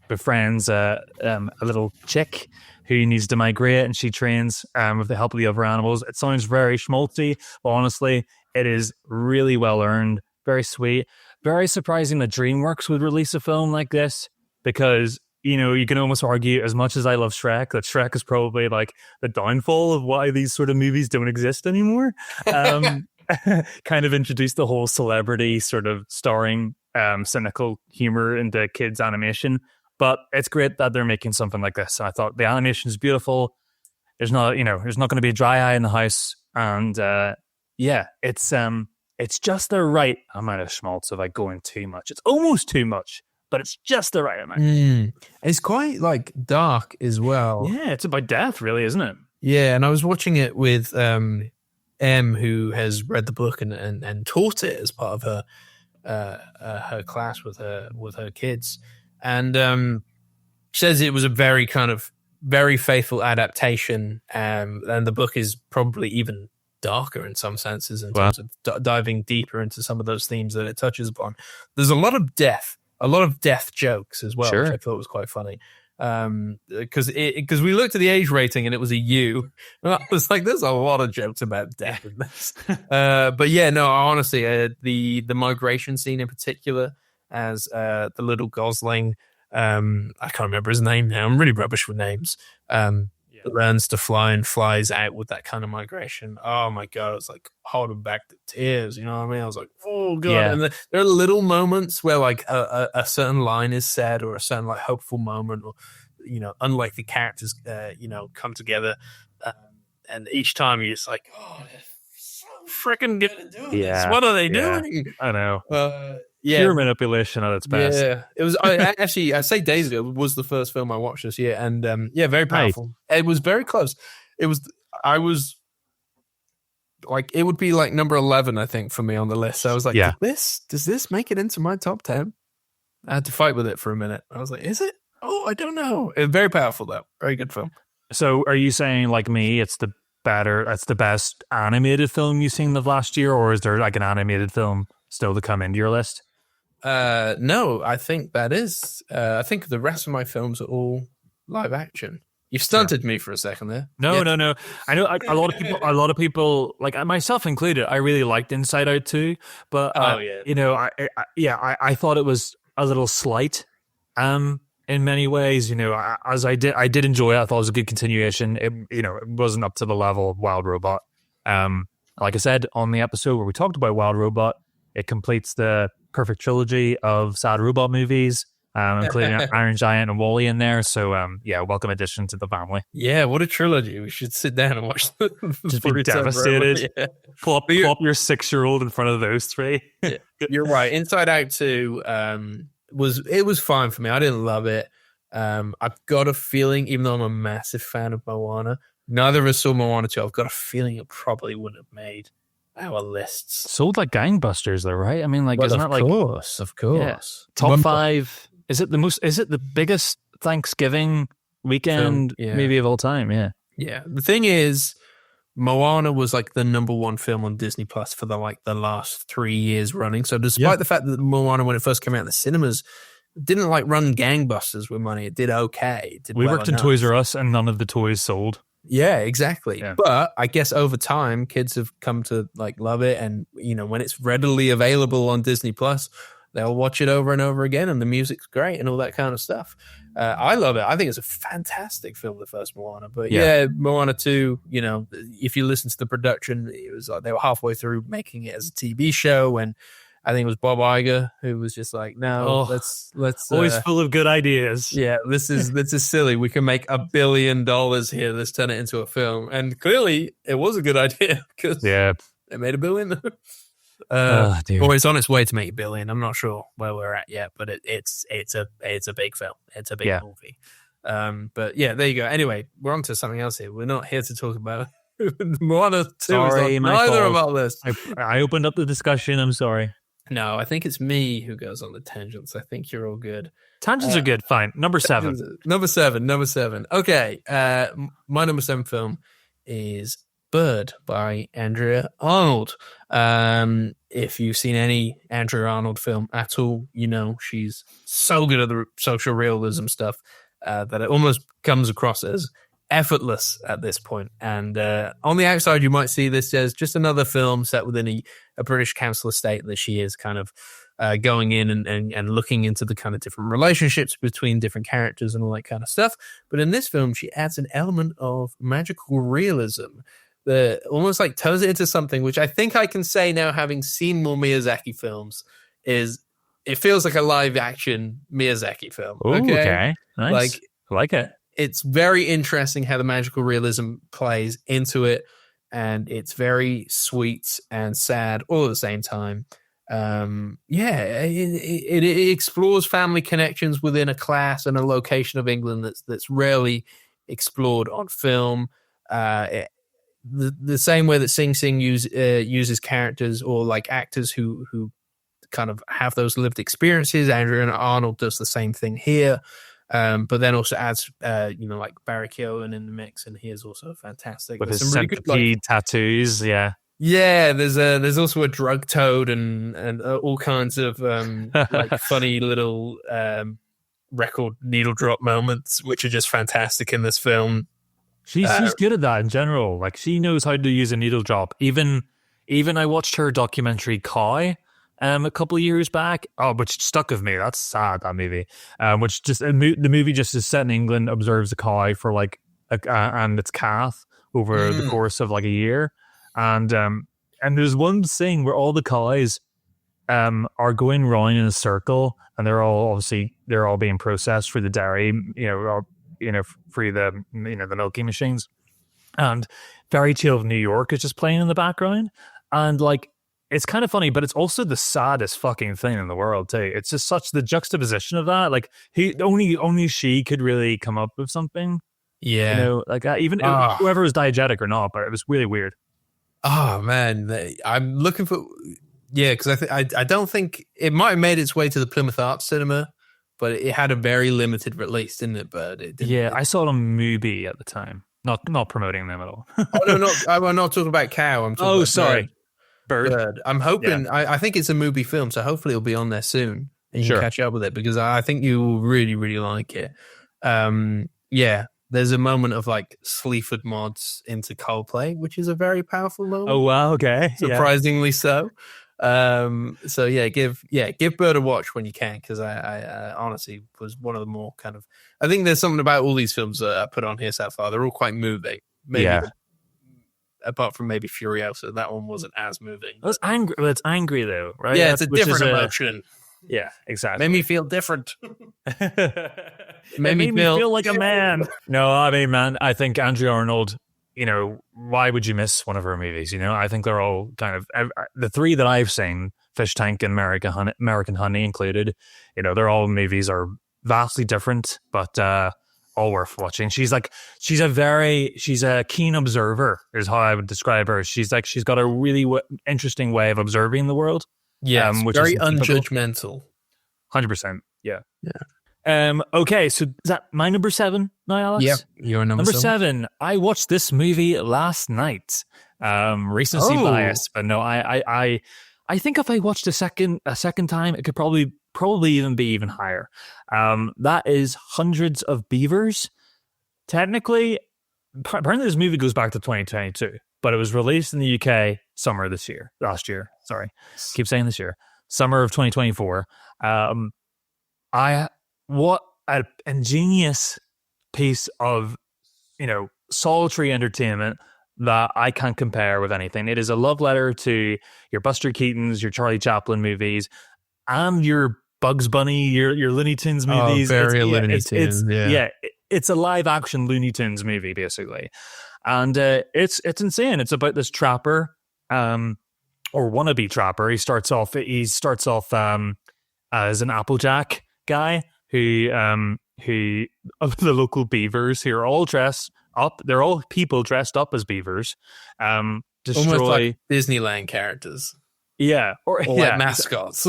befriends a little chick who needs to migrate, and she trains with the help of the other animals. It sounds very schmaltzy, but honestly, it is really well earned, very sweet, very surprising that DreamWorks would release a film like this, because you can almost argue, as much as I love Shrek, that Shrek is probably like the downfall of why these sort of movies don't exist anymore. Kind of introduced the whole celebrity sort of starring cynical humor into kids animation. But it's great that they're making something like this. And I thought the animation is beautiful. There's not, there's not going to be a dry eye in the house, and it's just the right amount of schmaltz without going too much. It's almost too much, but it's just the right amount. It's quite like dark as well. Yeah, it's about death, really, isn't it? Yeah, and I was watching it with M, who has read the book and taught it as part of her class with her kids, and says it was a very kind of very faithful adaptation, and the book is probably even darker in some senses in terms of diving deeper into some of those themes that it touches upon. There's a lot of death jokes as well, which I thought was quite funny. Because we looked at the age rating and it was a U, and I was like, "There's a lot of jokes about death in this." But yeah, no, honestly, the migration scene in particular, as the little Gosling, I can't remember his name now. I'm really rubbish with names. Learns to fly and flies out with that kind of migration. Oh my god, it's like holding back the tears. You know what I mean? I was like, oh god. Yeah. And there are little moments where like a certain line is said, or a certain like hopeful moment, or unlikely characters come together, and each time you're just like, oh, they're so freaking good at doing this. What are they doing? I know. Pure manipulation at its best. Yeah, it was. I say Days Ago was the first film I watched this year, and very powerful. Right. It was very close. I was like, it would be like number 11, I think, for me on the list. So I was like, does this make it into my top 10? I had to fight with it for a minute. I was like, is it? Oh, I don't know. It's very powerful though. Very good film. So, are you saying, like me, it's the best animated film you've seen of last year, or is there like an animated film still to come into your list? No, I think that is. I think the rest of my films are all live action. You've stunted me for a second there. No. I know a lot of people, like myself included, I really liked Inside Out too. But I thought it was a little slight, in many ways. As I did enjoy it. I thought it was a good continuation. It wasn't up to the level of Wild Robot. Like I said on the episode where we talked about Wild Robot, it completes the perfect trilogy of sad robot movies, including Iron Giant and WALL-E in there. So, welcome addition to the family. Yeah, what a trilogy. We should sit down and watch the Just be devastated. Yeah. Pull up your 6-year-old in front of those three. Yeah, you're right. Inside Out 2 was fine for me. I didn't love it. I've got a feeling, even though I'm a massive fan of Moana, neither of us saw Moana 2. I've got a feeling it probably wouldn't have made our lists. Sold like gangbusters though, right? I mean, like, well, isn't that like, of course. Yeah. Top 5. Is it the biggest Thanksgiving weekend maybe of all time? Yeah. Yeah. The thing is, Moana was like the number 1 film on Disney Plus for the last 3 years running. So despite the fact that Moana, when it first came out in the cinemas, didn't like run gangbusters with money, it did okay. We worked in Toys R Us and none of the toys sold. Yeah, exactly. Yeah. But I guess over time, kids have come to like love it, and when it's readily available on Disney Plus, they'll watch it over and over again, and the music's great and all that kind of stuff. I love it. I think it's a fantastic film, the first Moana. But Moana 2, if you listen to the production, it was like they were halfway through making it as a TV show, and I think it was Bob Iger who was just like, no, let's always full of good ideas. Yeah, this is silly. We can make $1 billion here. Let's turn it into a film. And clearly it was a good idea because they made $1 billion. Or it's on its way to make $1 billion. I'm not sure where we're at yet, but it's a big film. It's a big movie. But yeah, there you go. Anyway, we're on to something else here. We're not here to talk about Moana 2. Sorry, neither of our lists. I opened up the discussion. I'm sorry. No, I think it's me who goes on the tangents. I think you're all good. Tangents are good. Fine. Number 7. Number seven. Okay. My number 7 film is Bird by Andrea Arnold. If you've seen any Andrea Arnold film at all, she's so good at the social realism stuff that it almost comes across as effortless at this point. And on the outside, you might see this as just another film set within a British council estate that she is kind of going in and looking into the kind of different relationships between different characters and all that kind of stuff. But in this film, she adds an element of magical realism that almost like turns it into something which I think I can say now, having seen more Miyazaki films, is it feels like a live action Miyazaki film. Ooh, okay. Nice. Like I like it. it's very interesting how the magical realism plays into it, and it's very sweet and sad all at the same time. It explores family connections within a class and a location of England that's rarely explored on film. The same way that Sing Sing uses characters or like actors who kind of have those lived experiences. Andrea Arnold does the same thing here. But then also adds, like Barry Keoghan in the mix, and he is also fantastic with his centipede tattoos. Yeah, There's also a drug toad and all kinds of like funny little record needle drop moments, which are just fantastic in this film. She's good at that in general. Like she knows how to use a needle drop. Even I watched her documentary Cow. A couple of years back, which stuck with me. That's sad, that movie. Which just the movie just is set in England, observes a cow for like and its calf over the course of like a year, and there's one scene where all the cows are going round in a circle, and they're all being processed for the dairy, for the the milking machines, and Fairy Tale of New York is just playing in the background, and like. It's kind of funny, but it's also the saddest fucking thing in the world too. It's just such the juxtaposition of that. Like only she could really come up with something. Yeah, even whoever was diegetic or not, but it was really weird. Oh man, I'm looking for because I don't think it might have made its way to the Plymouth Arts Cinema, but it had a very limited release, didn't it? But it didn't. I saw it on Mubi at the time. Not promoting them at all. I'm not talking about Cow. I'm talking about sorry. Bird. I'm hoping. Yeah. I think it's a movie film, so hopefully it'll be on there soon, and you can catch up with it because I think you will really, really like it. There's a moment of like Sleaford mods into Coldplay, which is a very powerful moment. Oh wow, okay, surprisingly so. Give Bird a watch when you can, because I honestly was one of the more kind of. I think there's something about all these films that I put on here so far. They're all quite moving. Maybe apart from maybe Furiosa, that one wasn't as moving. It's angry though, right? Yeah, it's a different emotion. Yeah, exactly. Made me feel different. made me feel like a man. No, I mean, man, I think Andrea Arnold, why would you miss one of her movies? I think they're all kind of, the three that I've seen, Fish Tank and American Honey included, they're all movies are vastly different, but all worth watching. She's a keen observer is how I would describe her. She's got a really interesting way of observing the world. Yeah, which very is unjudgmental. 100%. Yeah. Okay, so is that my number 7 now, Alex? Yeah, your number 7. I watched this movie last night. Recency bias, but no, I think if I watched a second time, it could probably even be even higher. That is Hundreds of Beavers. Technically, apparently this movie goes back to 2022, but it was released in the UK last year. Sorry, keep saying this year. Summer of 2024. What an ingenious piece of, solitary entertainment that I can't compare with anything. It is a love letter to your Buster Keatons, your Charlie Chaplin movies, and your Bugs Bunny, your Looney Tunes movies. Looney Tunes. It's a live action Looney Tunes movie basically, and it's insane. It's about this trapper, or wannabe trapper. He starts off as an Applejack guy who of the local beavers who are all dressed up. They're all people dressed up as beavers. Destroy almost like Disneyland characters. Yeah, or like mascots.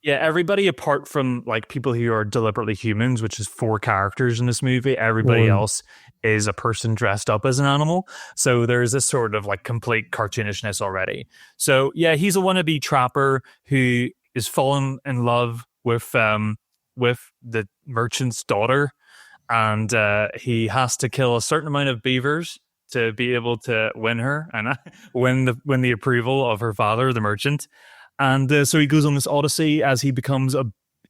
Yeah, everybody apart from like people who are deliberately humans, which is 4 characters in this movie. Everybody else is a person dressed up as an animal. So there's this sort of like complete cartoonishness already. So yeah, he's a wannabe trapper who is fallen in love with the merchant's daughter, and he has to kill a certain amount of beavers to be able to win her and win the approval of her father, the merchant. And so he goes on this odyssey as he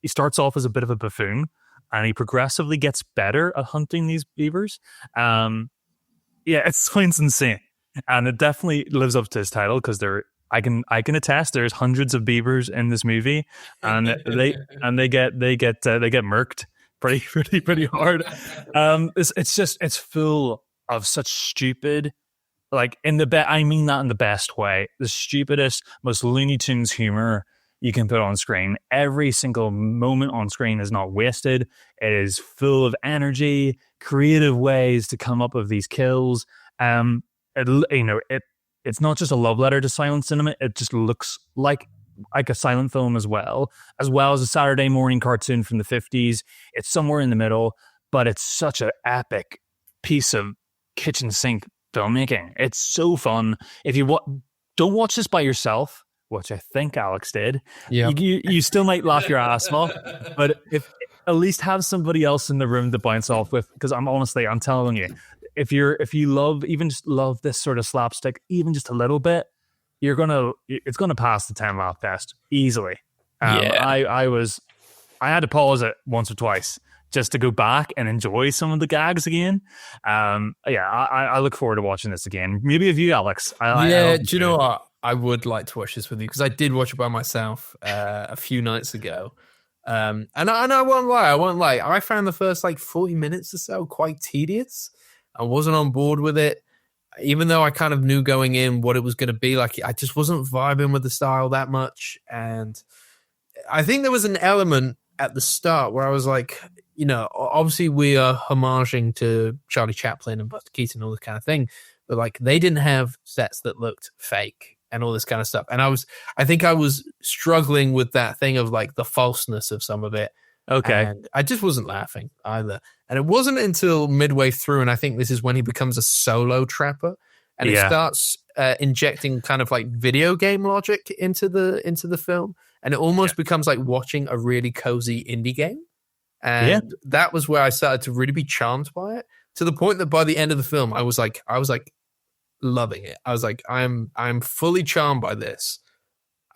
starts off as a bit of a buffoon, and he progressively gets better at hunting these beavers. It sounds insane, and it definitely lives up to his title because I can attest there's hundreds of beavers in this movie, and they get murked pretty hard. It's full of such stupid, like I mean that in the best way, the stupidest, most Looney Tunes humor you can put on screen. Every single moment on screen is not wasted. It is full of energy, creative ways to come up with these kills. It's not just a love letter to silent cinema. It just looks like a silent film as well as a Saturday morning cartoon from the 50s. It's somewhere in the middle, but it's such an epic piece of kitchen sink filmmaking. It's so fun. If you don't watch this by yourself, which I think Alex did, you still might laugh your ass off, but if at least have somebody else in the room to bounce off with, because I'm telling you, if you love this sort of slapstick even just a little bit, it's gonna pass the 10 laugh test easily. I had to pause it once or twice just to go back and enjoy some of the gags again. I look forward to watching this again. Maybe with you, Alex. Do you know what? I would like to watch this with you because I did watch it by myself a few nights ago. And I won't lie. I found the first 40 minutes or so quite tedious. I wasn't on board with it, even though I kind of knew going in what it was going to be. I just wasn't vibing with the style that much. And I think there was an element at the start where I was like, obviously we are homaging to Charlie Chaplin and Buster Keaton and all this kind of thing, but they didn't have sets that looked fake and all this kind of stuff. And I think I was struggling with that thing of the falseness of some of it. Okay. And I just wasn't laughing either. And it wasn't until midway through, and I think this is when he becomes a solo trapper, and he starts injecting kind of video game logic into the film, and it almost becomes like watching a really cozy indie game. And that was where I started to really be charmed by it, to the point that by the end of the film, I was like loving it. I was like, I'm fully charmed by this.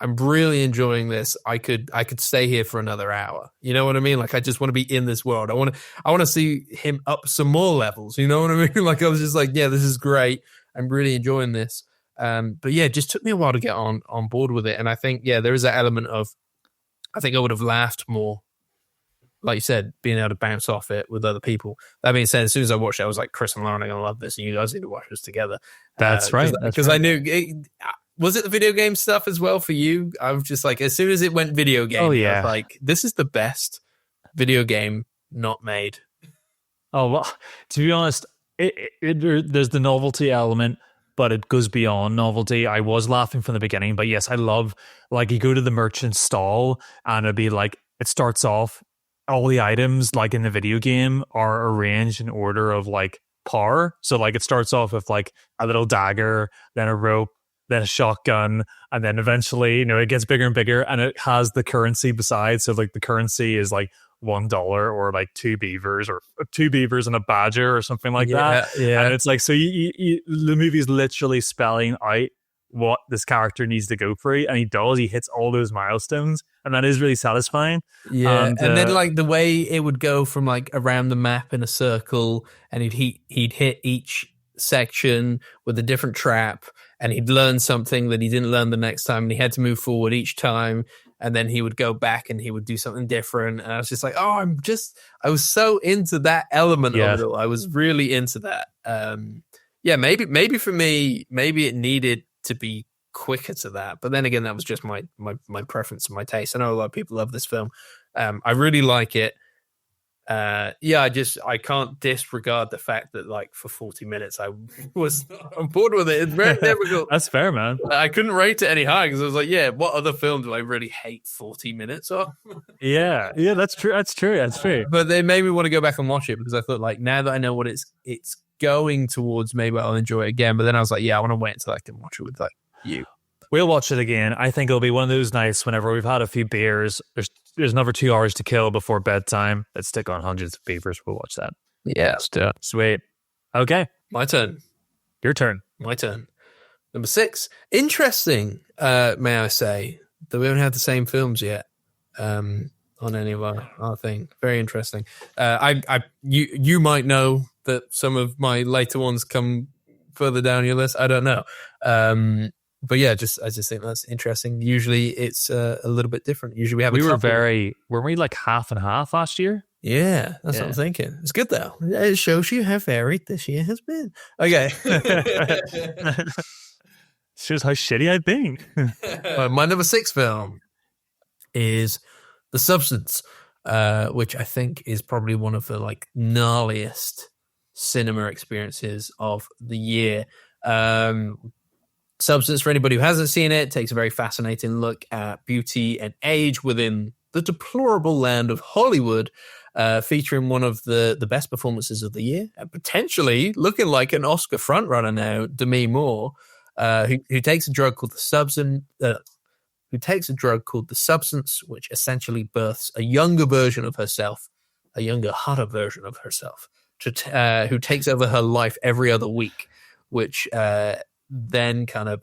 I'm really enjoying this. I could stay here for another hour. You know what I mean? I just want to be in this world. I want to see him up some more levels. You know what I mean? I was just this is great. I'm really enjoying this. But yeah, it just took me a while to get on board with it. And I think, there is that element of, I think I would have laughed more, like you said, being able to bounce off it with other people. That being said, as soon as I watched it, I was like, Kris and Lauren are going to love this, and you guys need to watch this together. That's right. Because I knew was it the video game stuff as well for you? I was just as soon as it went video game, I was like, this is the best video game not made. Oh, well, to be honest, there's the novelty element, but it goes beyond novelty. I was laughing from the beginning, but yes, I love, you go to the merchant stall and it'd be it starts off, all the items in the video game are arranged in order of par. So it starts off with a little dagger, then a rope, then a shotgun, and then eventually, it gets bigger and bigger, and it has the currency beside. So the currency is $1 or 2 beavers or 2 beavers and a badger or something like that. Yeah. And it's so the movie's literally spelling out what this character needs to go through, and he hits all those milestones, and that is really satisfying. And then the way it would go from around the map in a circle, and he'd hit each section with a different trap, and he'd learn something that he didn't learn the next time, and he had to move forward each time, and then he would go back and he would do something different. And I was just I was so into that element of it all. I was really into that. Maybe for me, maybe it needed to be quicker to that, but then again, that was just my preference and my taste. I know a lot of people love this film. I really like it. I can't disregard the fact that for 40 minutes I was on board with it. It's very difficult. That's fair, man. I couldn't rate it any higher because I was what other film do I really hate 40 minutes of? Yeah, that's true. That's true. But they made me want to go back and watch it because I thought now that I know what it's going towards, maybe I'll enjoy it again. But then I was I want to wait until I can watch it with you. We'll watch it again. I think it'll be one of those nights whenever we've had a few beers. There's another 2 hours to kill before bedtime. Let's stick on Hundreds of Beavers. We'll watch that. Yeah, let's do it. Sweet. Okay. My turn. Your turn. My turn. Number 6. Interesting, may I say, that we don't have the same films yet on any of our thing. Very interesting. You might know that some of my later ones come further down your list. I don't know. But yeah, I just think that's interesting. Usually it's a little bit different. Usually we have weren't we half and half last year? Yeah, that's what I'm thinking. It's good though. It shows you how varied this year has been. Okay. Shows how shitty I've been. My number 6 film is The Substance, which I think is probably one of the like gnarliest cinema experiences of the year. Substance, for anybody who hasn't seen it, takes a very fascinating look at beauty and age within the deplorable land of Hollywood, featuring one of the best performances of the year, and potentially looking like an Oscar frontrunner now, Demi Moore, who takes a drug called the Substance, which essentially births a younger version of herself, a younger, hotter version of herself, who takes over her life every other week, which then kind of,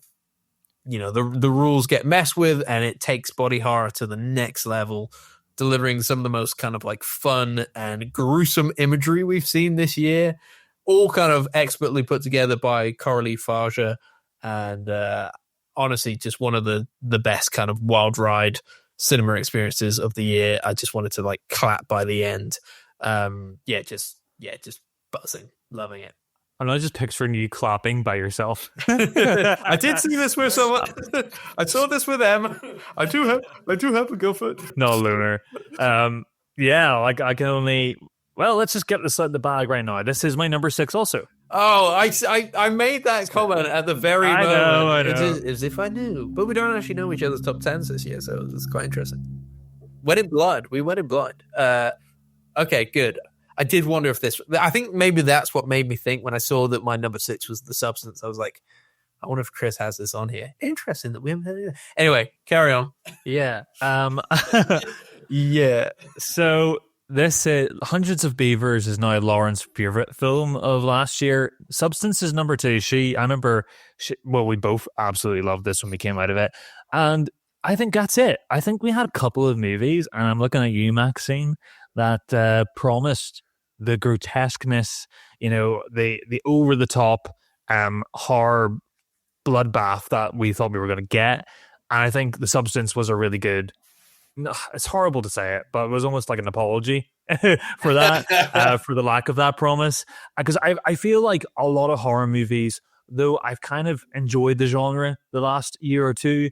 the rules get messed with, and it takes body horror to the next level, delivering some of the most kind of like fun and gruesome imagery we've seen this year, all kind of expertly put together by Coralie Farger, and honestly, just one of the best kind of wild ride cinema experiences of the year. I just wanted to like clap by the end. Just buzzing, loving it. I'm not just picturing you clapping by yourself. I did see this with someone. I saw this with them. I do have a girlfriend. No, Lunar. I can only. Well, let's just get this out of the bag right now. This is my number 6 also. Oh, I made that comment at the very moment. I know. As if I knew. But we don't actually know each other's top 10s this year, so it's quite interesting. Went in blind. We went in blind. Okay, good. I did wonder if I think maybe that's what made me think when I saw that my number 6 was The Substance. I was like, I wonder if Kris has this on here. Interesting that we haven't had it. Anyway, carry on. Yeah. Yeah. So this Hundreds of Beavers is now Lauren's favorite film of last year. Substance is number 2. We both absolutely loved this when we came out of it. And I think that's it. I think we had a couple of movies, and I'm looking at you, Maxine, that promised the grotesqueness, the over the top horror bloodbath that we thought we were going to get. And I think The Substance was a really good. It's horrible to say it, but it was almost like an apology for that, for the lack of that promise. Because I feel like a lot of horror movies, though I've kind of enjoyed the genre the last year or two,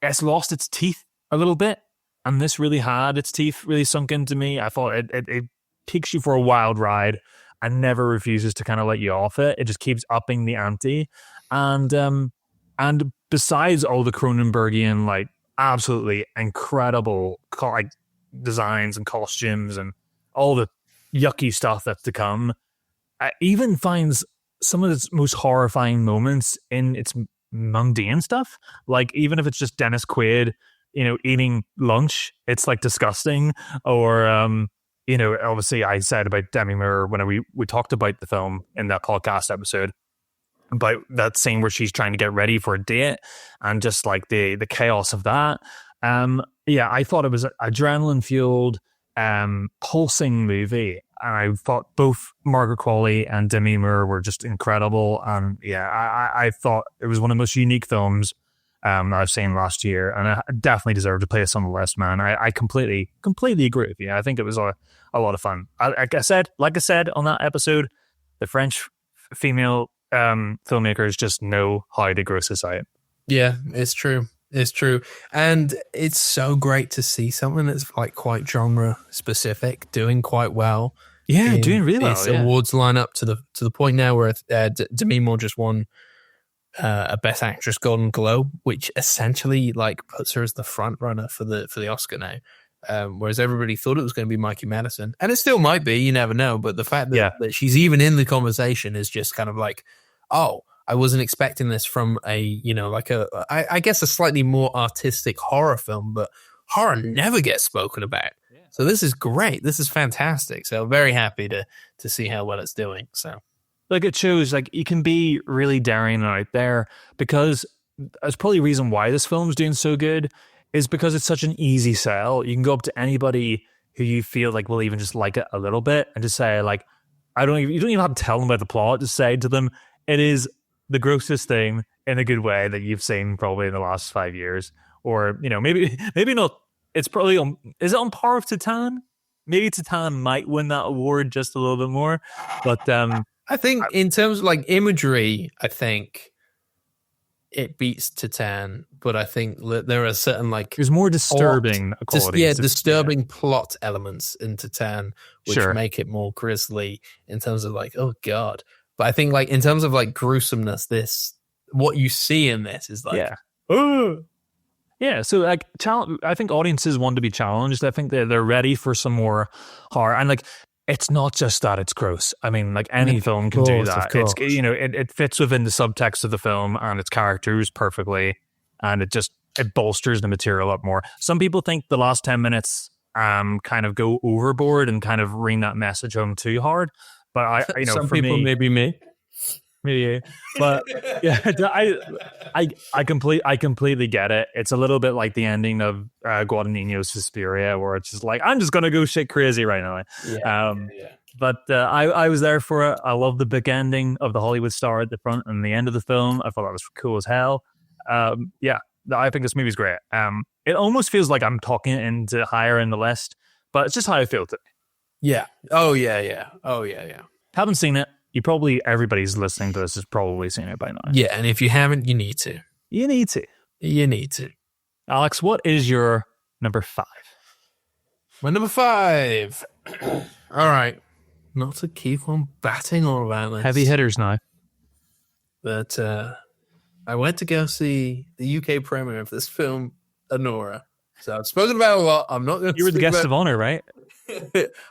it's lost its teeth a little bit. And this really had its teeth really sunk into me. I thought it takes you for a wild ride and never refuses to kind of let you off it. It just keeps upping the ante. And besides all the Cronenbergian, like, absolutely incredible like designs and costumes and all the yucky stuff that's to come, it even finds some of its most horrifying moments in its mundane stuff. Like, even if it's just Dennis Quaid, eating lunch, it's like disgusting. Or, obviously I said about Demi Moore when we talked about the film in that podcast episode, about that scene where she's trying to get ready for a date and just like the chaos of that. I thought it was an adrenaline fueled, pulsing movie. And I thought both Margaret Qualley and Demi Moore were just incredible. And I thought it was one of the most unique films that I've seen last year, and I definitely deserved to place on the list, man. I completely agree with you. I think it was a lot of fun. Like I said on that episode, the French female filmmakers just know how to gross us out. Yeah, it's true. It's true. And it's so great to see something that's like quite genre specific doing quite well. Yeah, doing really well. Its awards line up to the point now where Demi Moore just won a Best Actress Golden Globe, which essentially like puts her as the front runner for the Oscar now. Whereas everybody thought it was going to be Mikey Madison, and it still might be. You never know. But the fact that she's even in the conversation is just kind of like, oh, I wasn't expecting this from I guess a slightly more artistic horror film, but horror never gets spoken about. Yeah. So this is great. This is fantastic. So I'm very happy to see how well it's doing. So. Like, it shows, like, you can be really daring out there, because that's probably a reason why this film's doing so good, is because it's such an easy sell. You can go up to anybody who you feel like will even just like it a little bit and just say, like, you don't even have to tell them about the plot. Just say to them, it is the grossest thing in a good way that you've seen probably in the last 5 years. Or, maybe not. It's probably is it on par with Titan? maybe Titan might win that award just a little bit more, but I think in terms of like imagery, I think it beats Titan, but I think there are certain like there's more disturbing qualities. Disturbing plot elements in Titan, which Sure. make it more grisly in terms of like, oh god. But I think like in terms of like gruesomeness, what you see in this is like, yeah. So like, I think audiences want to be challenged. I think they're ready for some more horror, and like, it's not just that it's gross. I mean, like any film can do that. It's, you know, it fits within the subtext of the film and its characters perfectly, and it bolsters the material up more. Some people think the last 10 minutes kind of go overboard and kind of ring that message home too hard. But some for people, me, maybe me. Yeah, but yeah, I completely get it. It's a little bit like the ending of Guadagnino's Suspiria, where it's just like, I'm just gonna go shit crazy right now. But I was there for it. I love the big ending of the Hollywood star at the front and the end of the film. I thought that was cool as hell. Yeah, I think this movie's great. It almost feels like I'm talking it into higher in the list, but it's just how I feel today. Yeah. Oh yeah. Haven't seen it. Everybody's listening to this has probably seen it by now. Yeah, and if you haven't, you need to. You need to. Alex, what is your number 5? My number 5. All right. Not to keep on batting all about this. Heavy hitters now. But I went to go see the UK premiere of this film, Anora. So I've spoken about it a lot. I'm not going to. You were the guest of honor, right?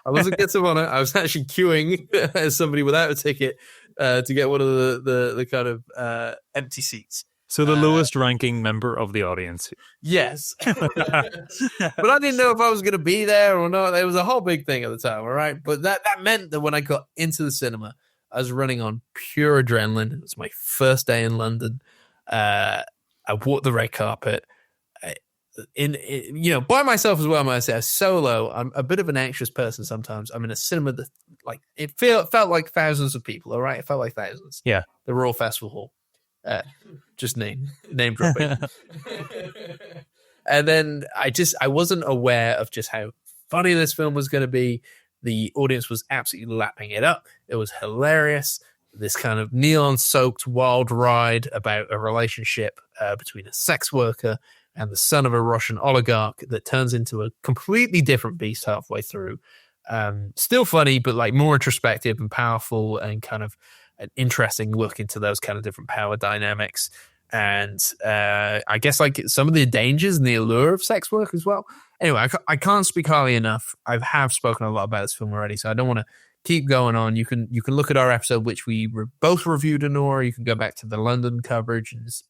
I wasn't guest of honor. I was actually queuing as somebody without a ticket to get one of the kind of empty seats. So the lowest ranking member of the audience. Yes. But I didn't know if I was going to be there or not. It was a whole big thing at the time, all right? But that meant that when I got into the cinema, I was running on pure adrenaline. It was my first day in London. I walked the red carpet. By myself as well. I might say, solo. I'm a bit of an anxious person sometimes. I'm in a cinema that, like, it felt like thousands of people. All right, it felt like thousands. Yeah, the Royal Festival Hall. Just name dropping. And then I wasn't aware of just how funny this film was going to be. The audience was absolutely lapping it up. It was hilarious. This kind of neon-soaked wild ride about a relationship between a sex worker and the son of a Russian oligarch that turns into a completely different beast halfway through. Still funny, but like more introspective and powerful, and kind of an interesting look into those kind of different power dynamics. And I guess like some of the dangers and the allure of sex work as well. Anyway, I can't speak highly enough. I have spoken a lot about this film already, so I don't want to keep going on. You can look at our episode, which we both reviewed Anora. You can go back to the London coverage and just,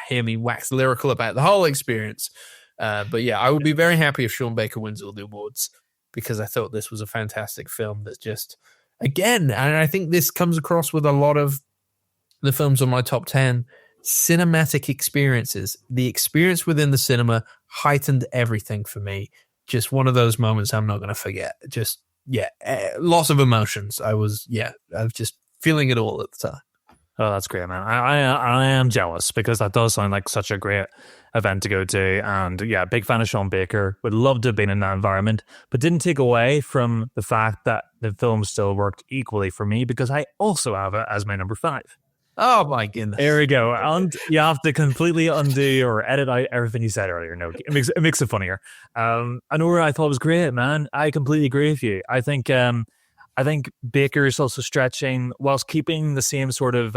hear me wax lyrical about the whole experience. But yeah, I would be very happy if Sean Baker wins all the awards, because I thought this was a fantastic film that's just, again, and I think this comes across with a lot of the films on my top 10, cinematic experiences. The experience within the cinema heightened everything for me. Just one of those moments I'm not going to forget. Just, lots of emotions. I was just feeling it all at the time. Oh, that's great, man. I am jealous, because that does sound like such a great event to go to. And yeah, big fan of Sean Baker. Would love to have been in that environment, but didn't take away from the fact that the film still worked equally for me, because I also have it as my number 5. Oh my goodness. There we go. And you have to completely undo or edit out everything you said earlier. No, it makes it funnier. Anora, I thought was great, man. I completely agree with you. I think Baker is also stretching whilst keeping the same sort of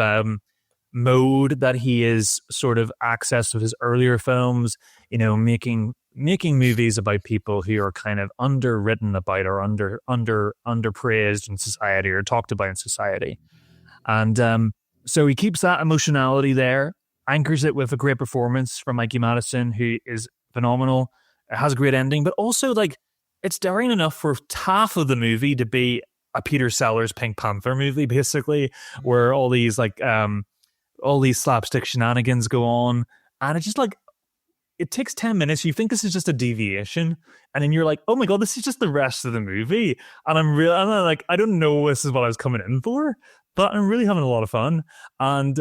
mode that he is sort of accessed with his earlier films, making movies about people who are kind of underwritten about or underpraised in society or talked about in society. And so he keeps that emotionality there, anchors it with a great performance from Mikey Madison, who is phenomenal. It has a great ending, but also like it's daring enough for half of the movie to be a Peter Sellers Pink Panther movie, basically, where all these slapstick shenanigans go on, and it's just like it takes 10 minutes. You think this is just a deviation, and then you're like, oh my god, this is just the rest of the movie, and I'm like, I don't know this is what I was coming in for, but I'm really having a lot of fun, and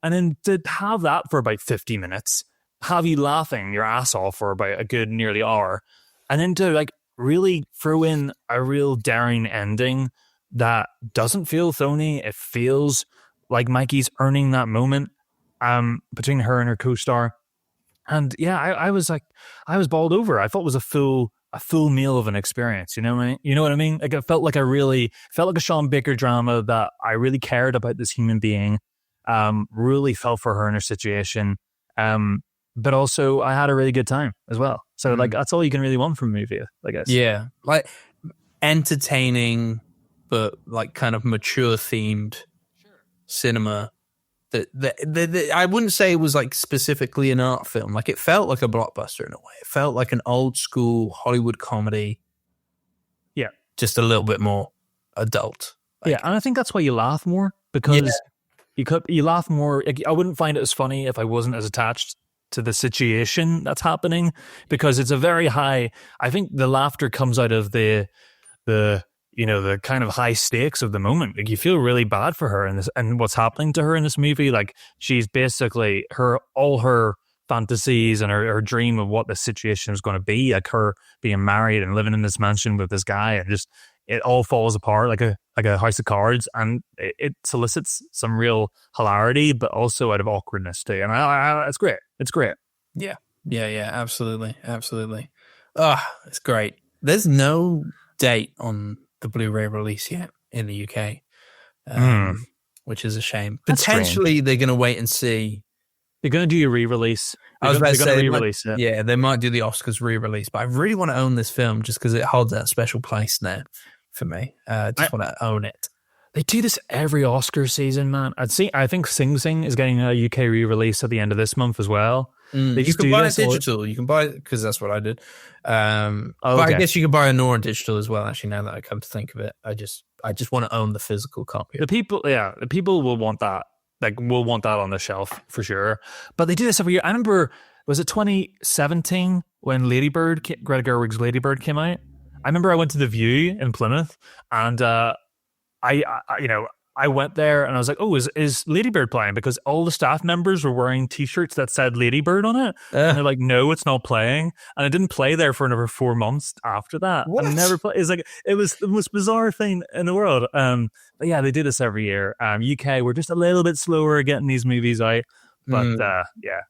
then to have that for about 50 minutes, have you laughing your ass off for about a good nearly hour, and then to like really throw in a real daring ending that doesn't feel phony. It feels like Mikey's earning that moment between her and her co-star. And yeah, I was like, I was bowled over. I thought it was a full meal of an experience. You know what I mean? You know what I mean? Like, it felt like a Sean Baker drama that I really cared about this human being. Really felt for her in her situation. But also I had a really good time as well. So like, that's all you can really want from a movie, I guess. Yeah, like entertaining, but like kind of mature themed cinema. That I wouldn't say it was like specifically an art film. Like, it felt like a blockbuster in a way. It felt like an old school Hollywood comedy. Yeah, just a little bit more adult. Yeah, and I think that's why you laugh more, because you laugh more. I wouldn't find it as funny if I wasn't as attached to the situation that's happening, because it's a very high. I think the laughter comes out of the the kind of high stakes of the moment. Like, you feel really bad for her and what's happening to her in this movie. Like, she's basically all her fantasies and her dream of what the situation is going to be, like her being married and living in this mansion with this guy, and just it all falls apart like a house of cards, and it solicits some real hilarity, but also out of awkwardness too. And it's great. It's great. Yeah, absolutely. It's great. There's no date on the Blu-ray release yet in the UK, which is a shame. Potentially, they're going to wait and see. They're going to do a re-release. I was about to say, re-release it. Yeah, they might do the Oscars re-release, but I really want to own this film just because it holds that special place now for me. I want to own it. They do this every Oscar season, man. I think Sing Sing is getting a UK re-release at the end of this month as well. You can buy it digital. You can buy it, because that's what I did. But I guess you can buy a Nora digital as well. Actually, now that I come to think of it, I just want to own the physical copy. The people will want that. Like, we'll want that on the shelf for sure. But they do this every year. I remember, was it 2017 when Greta Gerwig's Lady Bird came out? I remember I went to the View in Plymouth, and I went there and I was like, oh, is Lady Bird playing? Because all the staff members were wearing T-shirts that said Lady Bird on it. And they're like, no, it's not playing. And it didn't play there for another 4 months after that. What? And it never played. It was the most bizarre thing in the world. But yeah, they do this every year. UK, we're just a little bit slower at getting these movies out. But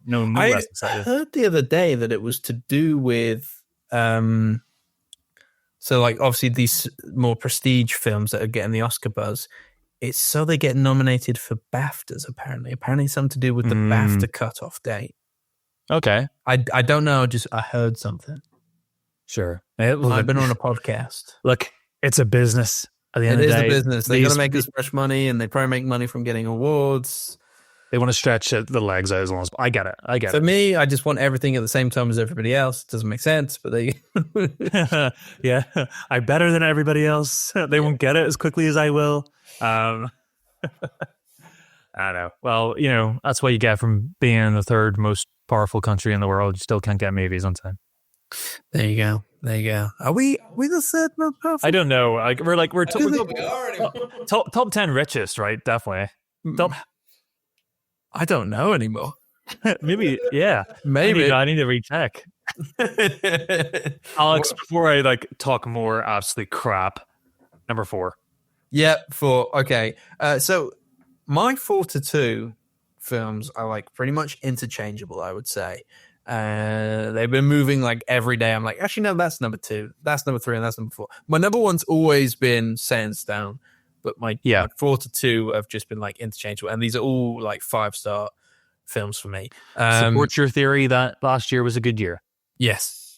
no less excited. I heard the other day that it was to do with so like obviously these more prestige films that are getting the Oscar buzz. It's so they get nominated for BAFTAs, apparently something to do with the BAFTA cutoff date. Okay. I don't know, I heard something. Sure. I've been on a podcast. Look, it's a business at the end of the day. It is a business. They got to make as much money, and they probably make money from getting awards. They want to stretch the legs out as long as... I get it. For me, I just want everything at the same time as everybody else. It doesn't make sense, but they... Yeah, I'm better than everybody else. They won't get it as quickly as I will. I don't know. Well, that's what you get from being the third most powerful country in the world. You still can't get movies on time. There you go. Are we the third most powerful? I don't know. We're top 10 richest, right? Definitely. I don't know anymore. Maybe, yeah. Maybe I need to recheck. Alex, before I talk more absolute crap, number 4. Yeah, 4. Okay. So my 4 to 2 films are pretty much interchangeable, I would say. They've been moving every day. I'm like, actually, no, that's number 2. That's number 3, and that's number 4. My number 1's always been Set in Stone, but my 4 to 2 have just been interchangeable, and these are all 5-star films for me. Support your theory that last year was a good year. Yes.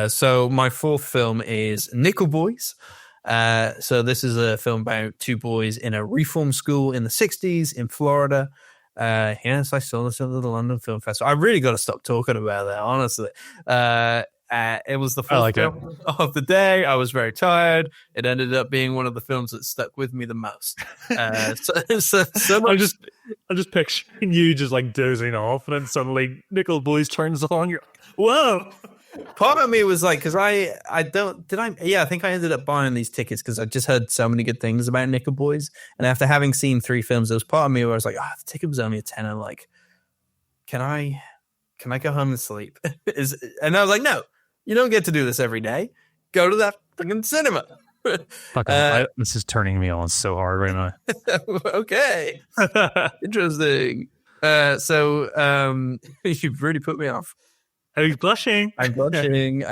So my 4th film is Nickel Boys. So this is a film about 2 boys in a reform school in the 60s in Florida. Yes, I saw this at the London Film Festival. I really got to stop talking about that, honestly. It was the 4th film of the day. I was very tired. It ended up being one of the films that stuck with me the most. I'm just picturing you just dozing off, and then suddenly Nickel Boys turns on. You're whoa. Part of me was because I think I ended up buying these tickets because I just heard so many good things about Nickel Boys, and after having seen 3 films, there was part of me where I was like, the ticket was only a tenner. Can I go home and sleep? And I was like, no, you don't get to do this every day. go to that fucking cinema. This is turning me on so hard right now. Okay. Interesting. You've really put me off. I'm blushing. I'm blushing.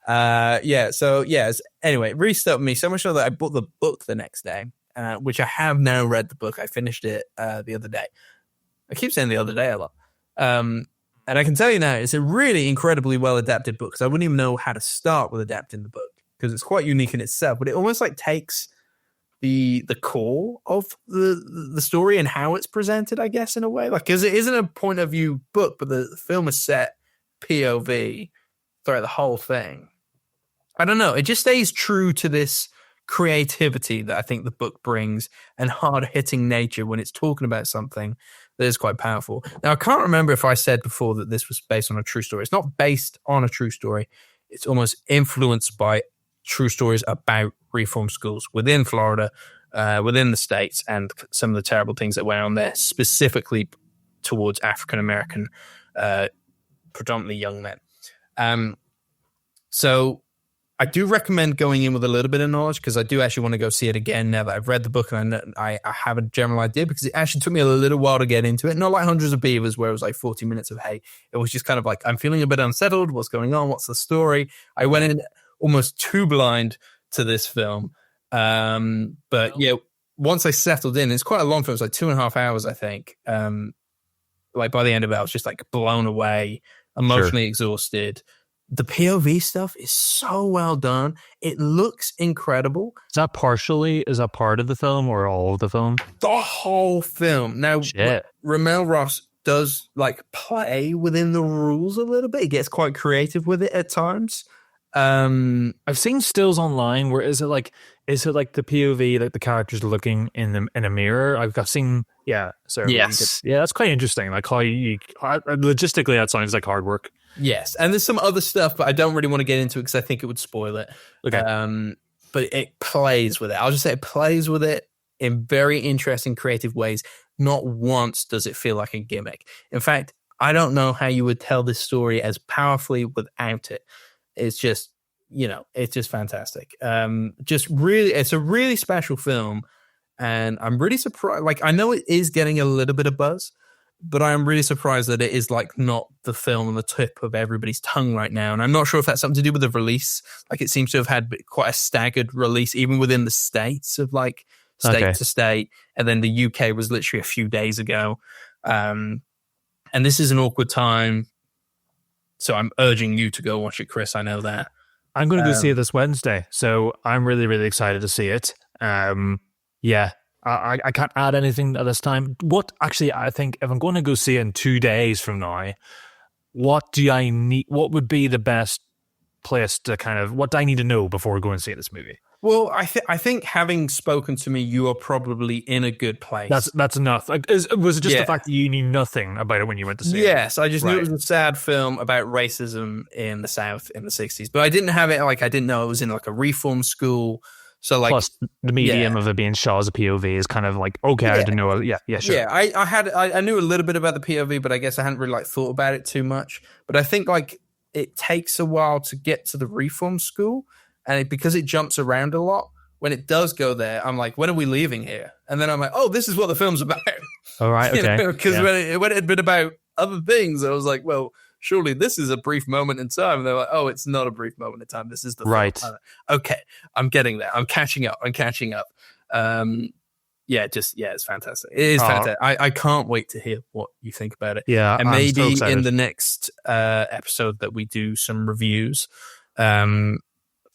Anyway, it really stuck with me so much so that I bought the book the next day, which I have now read the book. I finished it the other day. I keep saying the other day a lot. And I can tell you now, it's a really incredibly well adapted book, because I wouldn't even know how to start with adapting the book, because it's quite unique in itself, but it almost like takes the core of the story and how it's presented, I guess, in a way. Like, because it isn't a point of view book, but the film is set POV throughout the whole thing. I don't know. It just stays true to this creativity that I think the book brings, and hard-hitting nature when it's talking about something that is quite powerful. Now, I can't remember if I said before that this was based on a true story. It's not based on a true story. It's almost influenced by true stories about reform schools within Florida, within the States, and some of the terrible things that went on there, specifically towards African-American, predominantly young men. So I do recommend going in with a little bit of knowledge, because I do actually want to go see it again now that I've read the book, and I have a general idea, because it actually took me a little while to get into it. Not like Hundreds of Beavers, where it was like 40 minutes of hate. It was just kind of like, I'm feeling a bit unsettled. What's going on? What's the story? I went in almost too blind to this film. But yeah, once I settled in, it's quite a long film. It's like 2.5 hours, I think. Like by the end of it, I was just like blown away, emotionally exhausted. The POV stuff is so well done. It looks incredible. Is that part of the film or all of the film? The whole film. Now, Ramel Ross does like play within the rules a little bit. He gets quite creative with it at times. I've seen stills online where is it like the POV, like the characters looking in a mirror? I've seen, that's quite interesting. Like how logistically that sounds like hard work. Yes, and there's some other stuff, but I don't really want to get into it because I think it would spoil it. Okay. But it plays with it. I'll just say it plays with it in very interesting, creative ways. Not once does it feel like a gimmick. In fact, I don't know how you would tell this story as powerfully without it. It's just, it's just fantastic. It's a really special film, and I'm really surprised. Like, I know it is getting a little bit of buzz, but I am really surprised that it is like not the film on the tip of everybody's tongue right now. And I'm not sure if that's something to do with the release. Like, it seems to have had quite a staggered release, even within the states, of like state to state. And then the UK was literally a few days ago. And this is an awkward time. So I'm urging you to go watch it, Chris. I know that. I'm going to go see it this Wednesday. So I'm really, really excited to see it. I can't add anything at this time. I think if I'm going to go see it in 2 days from now, what do I need? What would be the best place to what do I need to know before going to see this movie? Well, I think having spoken to me, you are probably in a good place. That's enough. Like, was it just the fact that you knew nothing about it when you went to see it? Yes, I just knew it was a sad film about racism in the South in the 60s. But I didn't have it, I didn't know it was in like a reform school. So plus the medium of it being shot as a POV is kind of like, okay, I didn't know. Yeah, sure. Yeah, I knew a little bit about the POV, but I guess I hadn't really thought about it too much. But I think it takes a while to get to the reform school. And because it jumps around a lot, when it does go there, I'm like, when are we leaving here? And then I'm like, oh, this is what the film's about. All right, okay. Because when it had been about other things, I was like, well, surely this is a brief moment in time. And they're like, oh, it's not a brief moment in time. This is the right. Film. Okay, I'm getting there. I'm catching up. It's fantastic. It is fantastic. I can't wait to hear what you think about it. Yeah, and maybe in the next episode that we do some reviews,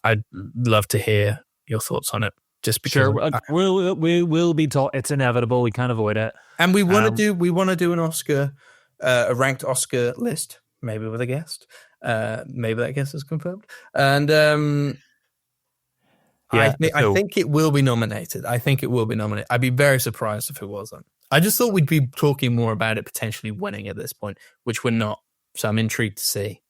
I'd love to hear your thoughts on it. Just because we will be taught. It's inevitable. We can't avoid it. And we want to do an Oscar, a ranked Oscar list, maybe with a guest. Maybe that guest is confirmed. And I think it will be nominated. I'd be very surprised if it wasn't. I just thought we'd be talking more about it potentially winning at this point, which we're not. So I'm intrigued to see.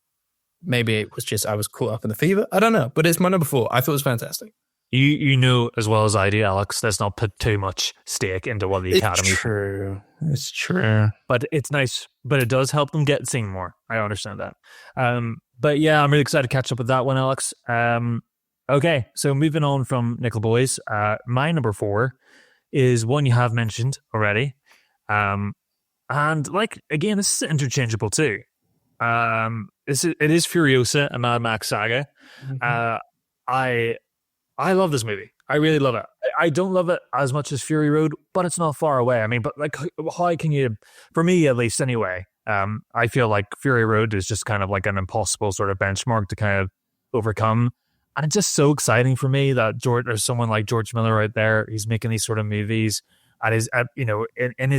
Maybe it was just I was caught up in the fever. I don't know, but it's my number 4. I thought it was fantastic. You know as well as I do, Alex, let's not put too much stake into what the Academy. It's true. But it's nice. But it does help them get seen more. I understand that. But yeah, I'm really excited to catch up with that one, Alex. Okay, so moving on from Nickel Boys, my number 4 is one you have mentioned already. And like, again, this is interchangeable too. It is Furiosa, a Mad Max saga. Mm-hmm. I love this movie. I really love it. I don't love it as much as Fury Road, but it's not far away. I mean, but like, how can you, for me at least anyway, I feel like Fury Road is just kind of like an impossible sort of benchmark to kind of overcome. And it's just so exciting for me that there's someone like George Miller out there. He's making these sort of movies in his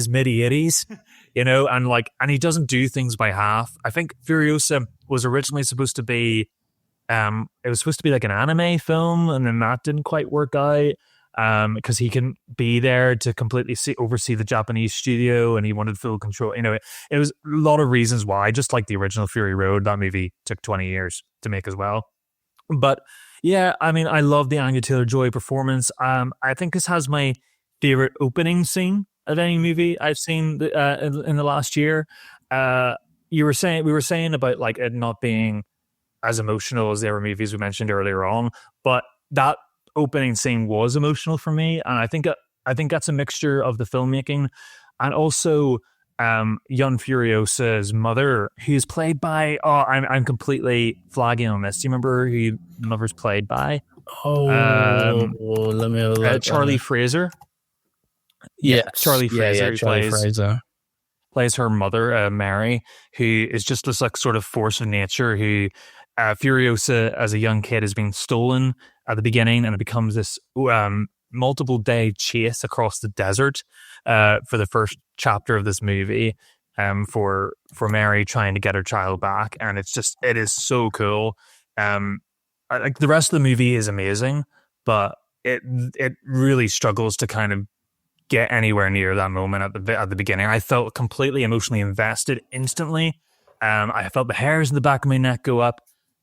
mid-80s, and he doesn't do things by half. I think Furiosa was originally supposed to be, it was supposed to be like an anime film, and then that didn't quite work out because he can be there to completely oversee the Japanese studio, and he wanted full control. It was a lot of reasons why. Just like the original Fury Road, that movie took 20 years to make as well. But yeah, I mean, I love the Anya Taylor-Joy performance. I think this has my favorite opening scene of any movie I've seen in the last year. We were saying about like it not being as emotional as the other movies we mentioned earlier on, but that opening scene was emotional for me, and I think that's a mixture of the filmmaking and also young Furiosa's mother, who's played by I'm completely flagging on this. Do you remember who the mother's played by? Let me have a look. Charlie Fraser. Yeah, Charlie Fraser. Charlie Fraser plays her mother, Mary, who is just this like sort of force of nature. Who Furiosa, as a young kid, has been stolen at the beginning, and it becomes this multiple day chase across the desert for the first chapter of this movie, for Mary trying to get her child back, and it is so cool. Like the rest of the movie is amazing, but it really struggles to kind of get anywhere near that moment at the beginning. I felt completely emotionally invested instantly. I felt the hairs in the back of my neck go up,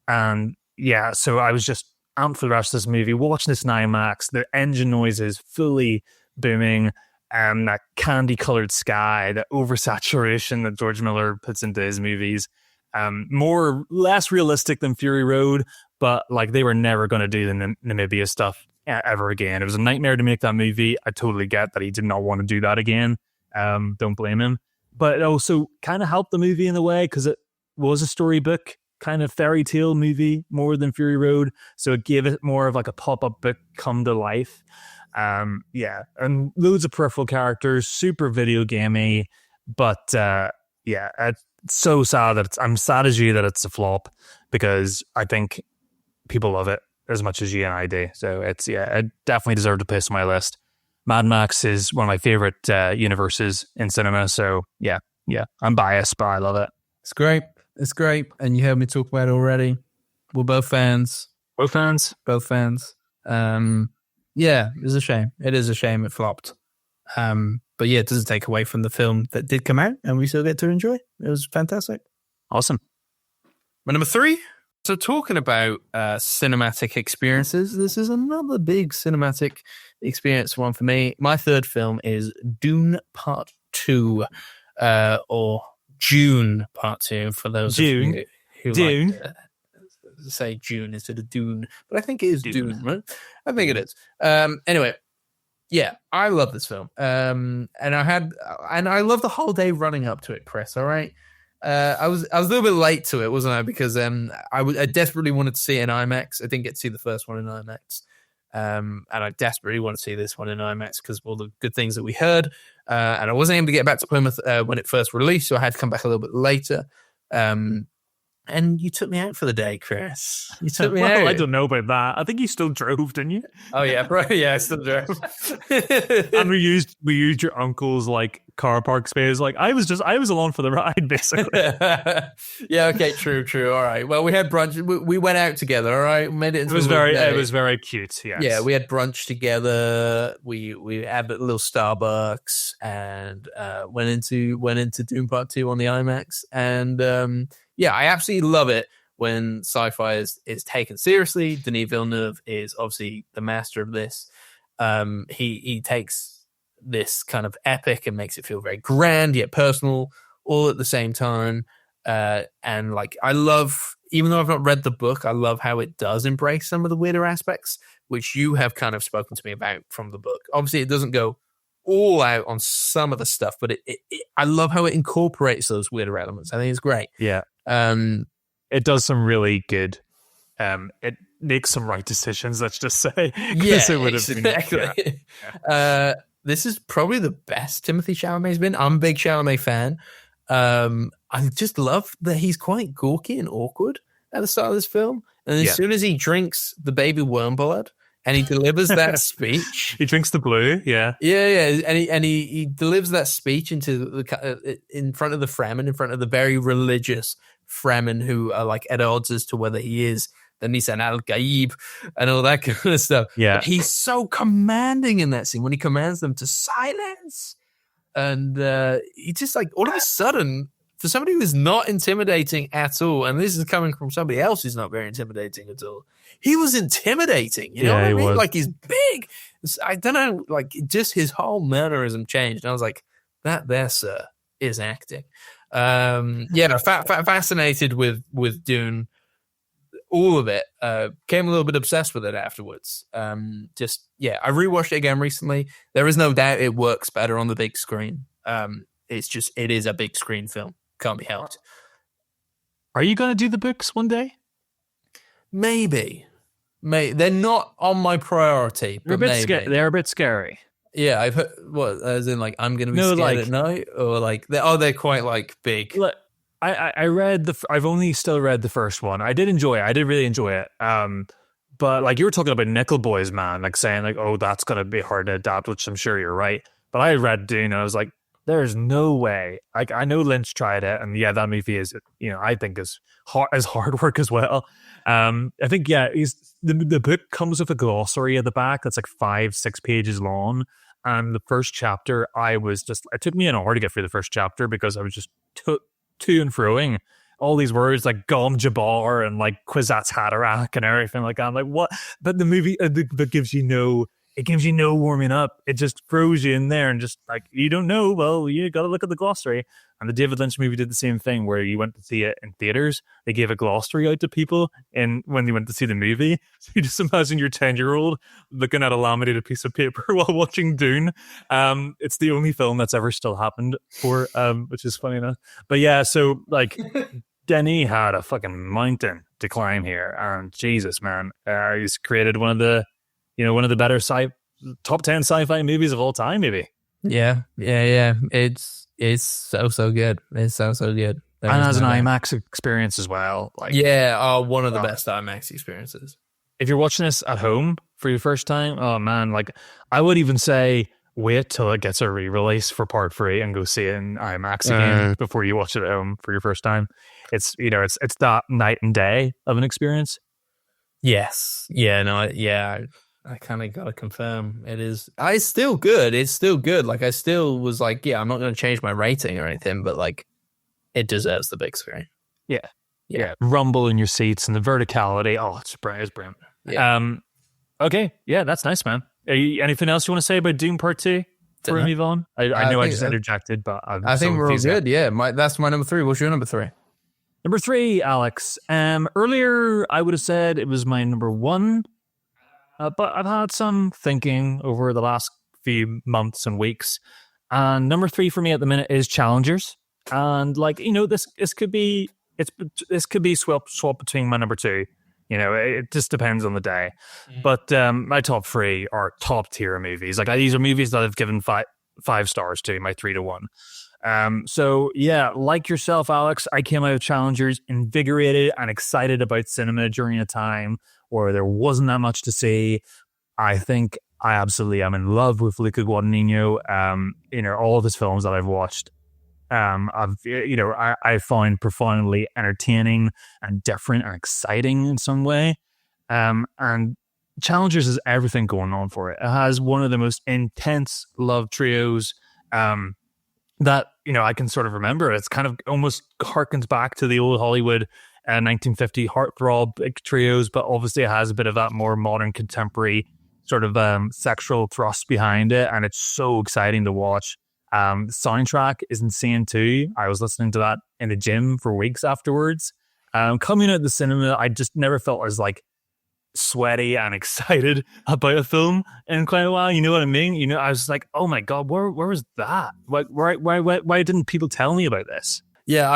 and yeah, so I was just amped for the rest of this movie. Watching this in IMAX, the engine noises fully booming, that candy-colored sky, the oversaturation that George Miller puts into his movies, less realistic than Fury Road, but like they were never going to do the Namibia stuff ever again. It was a nightmare to make that movie. I totally get that he did not want to do that again. Don't blame him. But it also kind of helped the movie in a way because it was a storybook kind of fairy tale movie more than Fury Road. So it gave it more of like a pop-up book come to life. Yeah, and loads of peripheral characters, super video gamey. But yeah, it's so sad that I'm sad as you that it's a flop because I think people love it as much as you and I do. So it definitely deserved a place on my list. Mad Max is one of my favorite universes in cinema. So yeah, I'm biased, but I love it. It's great. And you heard me talk about it already. We're both fans. Both fans. Yeah, it's a shame. It is a shame it flopped. But yeah, it doesn't take away from the film that did come out and we still get to enjoy. It was fantastic. Awesome. My number 3. So talking about cinematic experiences, this is another big cinematic experience one for me. My third film is Dune Part 2, or June Part 2 for those of you who Dune. like say June instead of Dune. But I think it is Dune, right? I think it is. Anyway, yeah, I love this film. And I love the whole day running up to it, Chris, all right? I was a little bit late to it, wasn't I? Because I desperately wanted to see it in IMAX. I didn't get to see the first one in IMAX, and I desperately want to see this one in IMAX because of all the good things that we heard. And I wasn't able to get back to Plymouth when it first released, so I had to come back a little bit later. And you took me out for the day, Chris. You took me out. I don't know about that. I think you still drove, didn't you? Oh yeah, right. Yeah, I still drove. And we used your uncle's like car park space. Like I was along for the ride, basically. Yeah. Okay. True. All right. Well, we had brunch. We went out together. All right. Made it. It was very cute. Yes. Yeah. We had brunch together. We had a little Starbucks and went into Dune Part 2 on the IMAX and. Yeah, I absolutely love it when sci-fi is taken seriously. Denis Villeneuve is obviously the master of this. He takes this kind of epic and makes it feel very grand yet personal, all at the same time. And like, I love, even though I've not read the book, I love how it does embrace some of the weirder aspects, which you have kind of spoken to me about from the book. Obviously, it doesn't go all out on some of the stuff, but I love how it incorporates those weirder elements. I think it's great. Yeah. It does some really good. It makes some right decisions, let's just say. Yeah, it would have exactly. Yeah. This is probably the best Timothée Chalamet's been. I'm a big Chalamet fan. I just love that he's quite gawky and awkward at the start of this film. And as soon as he drinks the baby worm blood and he delivers that speech. He drinks the blue, yeah. Yeah. And he delivers that speech in front of the Fremen, in front of the very religious Fremen who are like at odds as to whether he is the Nisan al-Gaib and all that kind of stuff. Yeah. But he's so commanding in that scene when he commands them to silence. And he just like all of a sudden, for somebody who is not intimidating at all, and this is coming from somebody else who's not very intimidating at all, he was intimidating. You know what I mean? Like he's big. I don't know, like just his whole mannerism changed. And I was like, that there, sir, is acting. Fascinated with Dune. All of it. Came a little bit obsessed with it afterwards. I rewatched it again recently. There is no doubt it works better on the big screen. It is a big screen film. Can't be helped. Are you going to do the books one day? Maybe. They're not on my priority, but they're a bit scary. Yeah, I've heard, as in like, I'm going to be scared at night? Or like, they're quite like big. Look, I read I've only still read the first one. I did enjoy it. I did really enjoy it. But like you were talking about Nickel Boys, man, like saying like, oh, that's going to be hard to adapt, which I'm sure you're right. But I read Dune and I was like, there's no way. Like I know Lynch tried it, and yeah, that movie is, I think is hard work as well. I think the book comes with a glossary at the back that's like 5-6 pages long, and the first chapter it took me an hour to get through the first chapter because I was just to and froing all these words like Gom Jabbar and like Kwisatz Haderach and everything like that. I'm like, what? But the movie gives you no warming up. It just throws you in there and just like, you don't know. Well, you got to look at the glossary. And the David Lynch movie did the same thing where you went to see it in theaters. They gave a glossary out to people and when they went to see the movie. So you just imagine your 10-year-old looking at a laminated piece of paper while watching Dune. It's the only film that's ever still happened for, which is funny enough. But yeah, so like Denis had a fucking mountain to climb here. And Jesus, man, he's created one of the better top 10 sci-fi movies of all time, maybe. Yeah. It's so good. It's so good. And as an IMAX experience as well. Like, one of the best IMAX experiences. If you're watching this at home for your first time, oh man, like I would even say wait till it gets a re-release for part 3 and go see it in IMAX again before you watch it at home for your first time. It's it's that night and day of an experience. Yes. Yeah. No. Yeah. I kind of got to confirm it is. It's still good. It's still good. Like I still was like, I'm not going to change my rating or anything, but like it deserves the big screen. Yeah. Rumble in your seats and the verticality. Oh, it's brilliant. Yeah. Okay. Yeah, that's nice, man. Anything else you want to say about Doom Part 2? Before we move on? I know I just interjected, but I think we're all good. Yeah. That's my number 3. What's your number 3? Number 3, Alex. Earlier I would have said it was my number 1. But I've had some thinking over the last few months and weeks. And number 3 for me at the minute is Challengers. And like, this could be swap between my number 2. It just depends on the day. But my top 3 are top tier movies. Like these are movies that I've given five stars to, my 3 to 1. So yeah, like yourself, Alex, I came out of Challengers invigorated and excited about cinema during a time where there wasn't that much to see. I think I absolutely am in love with Luca Guadagnino. All of his films that I've watched, I find profoundly entertaining and different and exciting in some way. And Challengers has everything going on for it. It has one of the most intense love trios that I can sort of remember. It's kind of almost harkens back to the old Hollywood 1950 heartthrob trios, but obviously it has a bit of that more modern contemporary sort of sexual thrust behind it, and it's so exciting to watch. The soundtrack is insane too. I was listening to that in the gym for weeks afterwards. Coming out of the cinema, I just never felt as like sweaty and excited about a film in quite a while. You know what I mean? You know, I was like, oh my God, where was that? Why didn't people tell me about this? Yeah,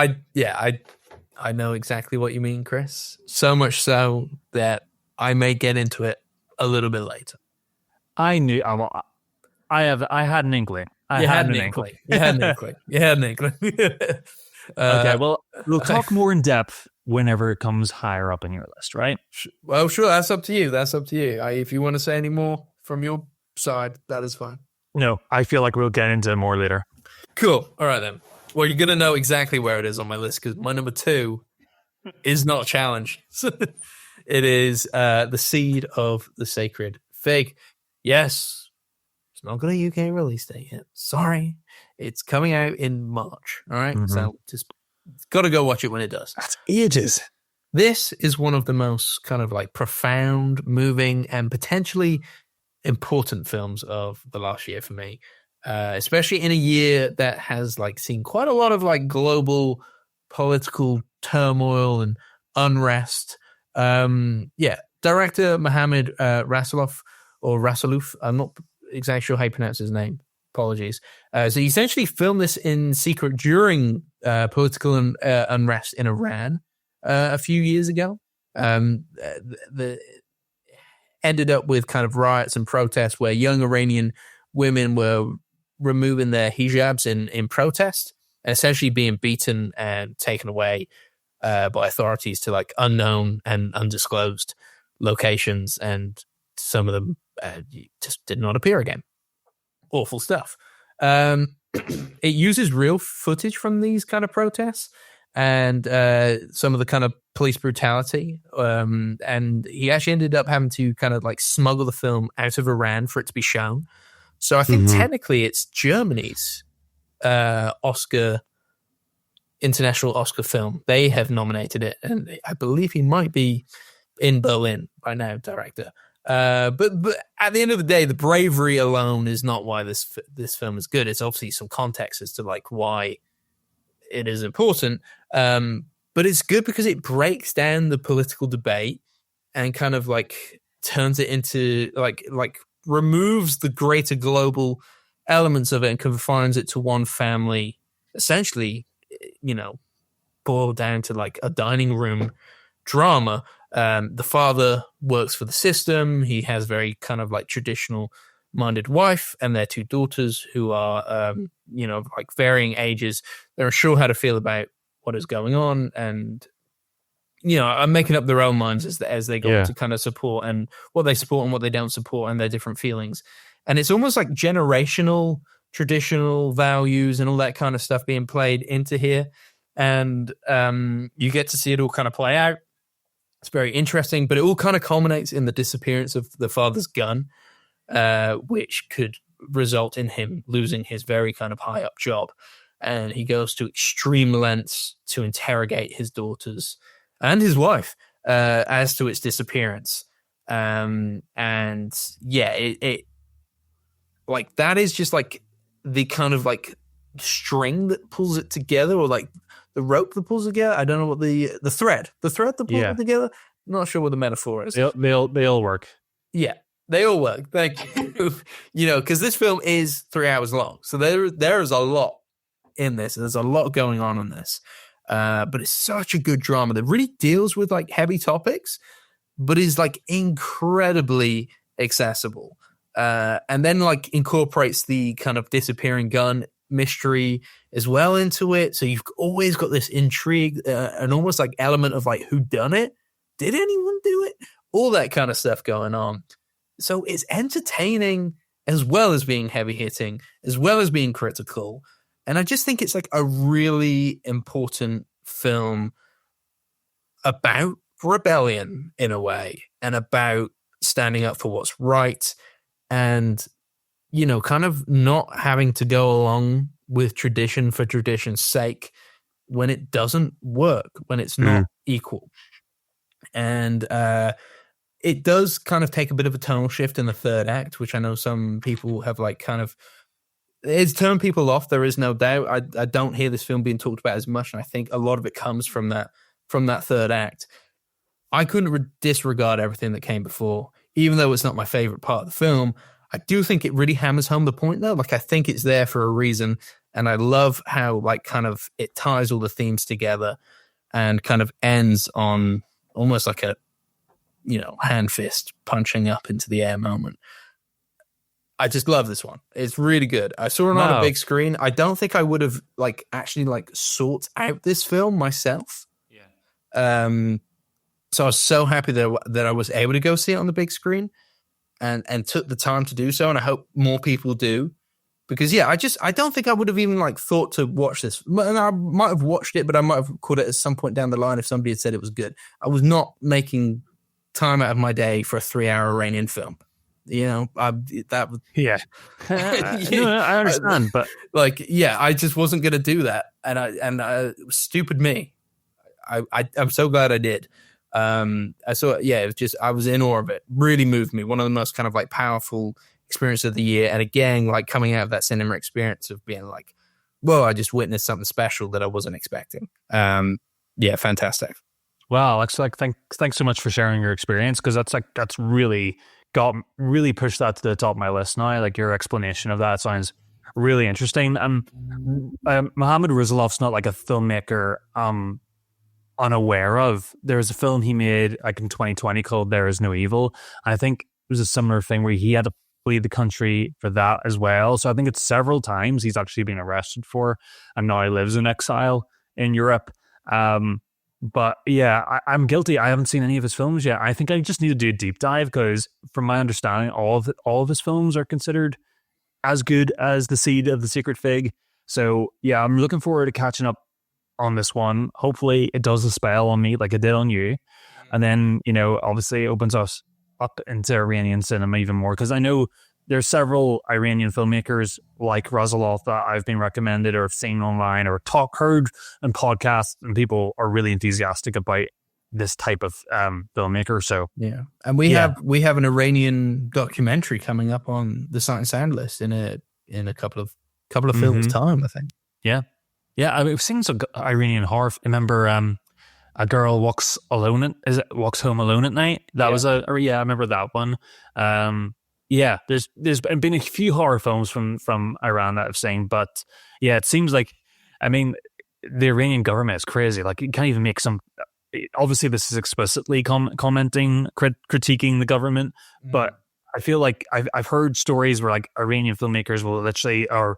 I know exactly what you mean, Chris. So much so that I may get into it a little bit later. I knew. I had an inkling. You had an inkling. Okay, well, we'll talk more in depth whenever it comes higher up in your list, right? Well, sure. That's up to you. If you want to say any more from your side, that is fine. No, I feel like we'll get into more later. Cool. All right, then. Well, you're going to know exactly where it is on my list because my number 2 is not challenged. It is The Seed of the Sacred Fig. Yes, it's not got a UK release date yet. Sorry. It's coming out in March. All right. So just got to go watch it when it does. That's ages. This is one of the most kind of like profound, moving, and potentially important films of the last year for me. Especially in a year that has like seen quite a lot of like global political turmoil and unrest. Director Mohamed Rasuluf. I'm not exactly sure how you pronounce his name. Apologies. So he essentially filmed this in secret during political unrest in Iran a few years ago. Ended up with kind of riots and protests where young Iranian women were removing their hijabs in protest and essentially being beaten and taken away by authorities to like unknown and undisclosed locations, and some of them just did not appear again. Awful stuff. It uses real footage from these kind of protests and some of the kind of police brutality. And he actually ended up having to kind of like smuggle the film out of Iran for it to be shown. So I think technically it's Germany's international Oscar film. They have nominated it, and I believe he might be in Berlin by now, director. But at the end of the day, the bravery alone is not why this film is good. It's obviously some context as to like why it is important. But it's good because it breaks down the political debate and kind of like turns it into like removes the greater global elements of it and confines it to one family, essentially, you know, boiled down to like a dining room drama. The father works for the system. He has very kind of like traditional minded wife and their 2 daughters who are, like varying ages. They're unsure how to feel about what is going on. And, you know, I'm making up their own minds as they go to kind of support and what they support and what they don't support and their different feelings. And it's almost like generational, traditional values and all that kind of stuff being played into here. And you get to see it all kind of play out. It's very interesting, but it all kind of culminates in the disappearance of the father's gun, which could result in him losing his very kind of high up job. And he goes to extreme lengths to interrogate his daughters and his wife as to its disappearance. It like that is just like the kind of like string that pulls it together, or like the rope that pulls it together. I don't know what the thread that pulls it together. I'm not sure what the metaphor is. They all work. Yeah, they all work. Thank you. You know, because this film is 3 hours long, so there is a lot in this. There's a lot going on in this, but it's such a good drama that really deals with like heavy topics, but is like incredibly accessible. And then like incorporates the kind of disappearing gun mystery as well into it. So you've always got this intrigue, and almost like element of like who done it? Did anyone do it? All that kind of stuff going on. So it's entertaining as well as being heavy hitting, as well as being critical. And I just think it's like a really important film about rebellion in a way, and about standing up for what's right, and, you know, kind of not having to go along with tradition for tradition's sake, when it doesn't work, when it's not equal. And it does kind of take a bit of a tonal shift in the third act, which I know some people have like kind of, it's turned people off. There is no doubt. I don't hear this film being talked about as much, and I think a lot of it comes from that third act. I couldn't disregard everything that came before, even though it's not my favorite part of the film. I do think it really hammers home the point, though. Like, I think it's there for a reason, and I love how like kind of it ties all the themes together and kind of ends on almost like a, you know, hand fist punching up into the air moment. I just love this one. It's really good. I saw it on a big screen. I don't think I would have like actually like sought out this film myself. Yeah. So I was so happy that I was able to go see it on the big screen and took the time to do so. And I hope more people do, because yeah, I don't think I would have even like thought to watch this. And I might have watched it, but I might have caught it at some point down the line if somebody had said it was good. I was not making time out of my day for a 3-hour Iranian film. You know, yeah. No, I understand, but like, yeah, I just wasn't going to do that. And stupid me. I'm so glad I did. I saw, yeah, it was just, I was in awe of it. Really moved me. One of the most kind of like powerful experiences of the year. And again, like coming out of that cinema experience of being like, whoa, I just witnessed something special that I wasn't expecting. Yeah, fantastic. Wow, Alex, like thanks so much for sharing your experience, because that's really pushed that to the top of my list now. Like, your explanation of that sounds really interesting. Mohammad Rizaloff's not like a filmmaker unaware of. There was a film he made like in 2020 called There Is No Evil. I think it was a similar thing where he had to flee the country for that as well. So I think it's several times he's actually been arrested for, and now he lives in exile in Europe. But yeah, I'm guilty. I haven't seen any of his films yet. I think I just need to do a deep dive, because from my understanding, all of his films are considered as good as The Seed of the Secret Fig. So yeah, I'm looking forward to catching up on this one. Hopefully it does a spell on me like it did on you. And then, you know, obviously it opens us up into Iranian cinema even more, because I know there's several Iranian filmmakers like Razalov that I've been recommended or have seen online or heard in podcasts, and people are really enthusiastic about this type of filmmaker. So yeah, and we have an Iranian documentary coming up on the Sight and Sound list in a couple of films time, I think. Yeah, I mean, we've seen some Iranian horror. Remember, a girl walks home alone at night. That was I remember that one. Yeah, there's been a few horror films from Iran that I've seen, but yeah, it seems like, I mean, the Iranian government is crazy. Like, you can't even make some. Obviously, this is explicitly commenting, critiquing the government, but I feel like I've heard stories where like Iranian filmmakers will literally, or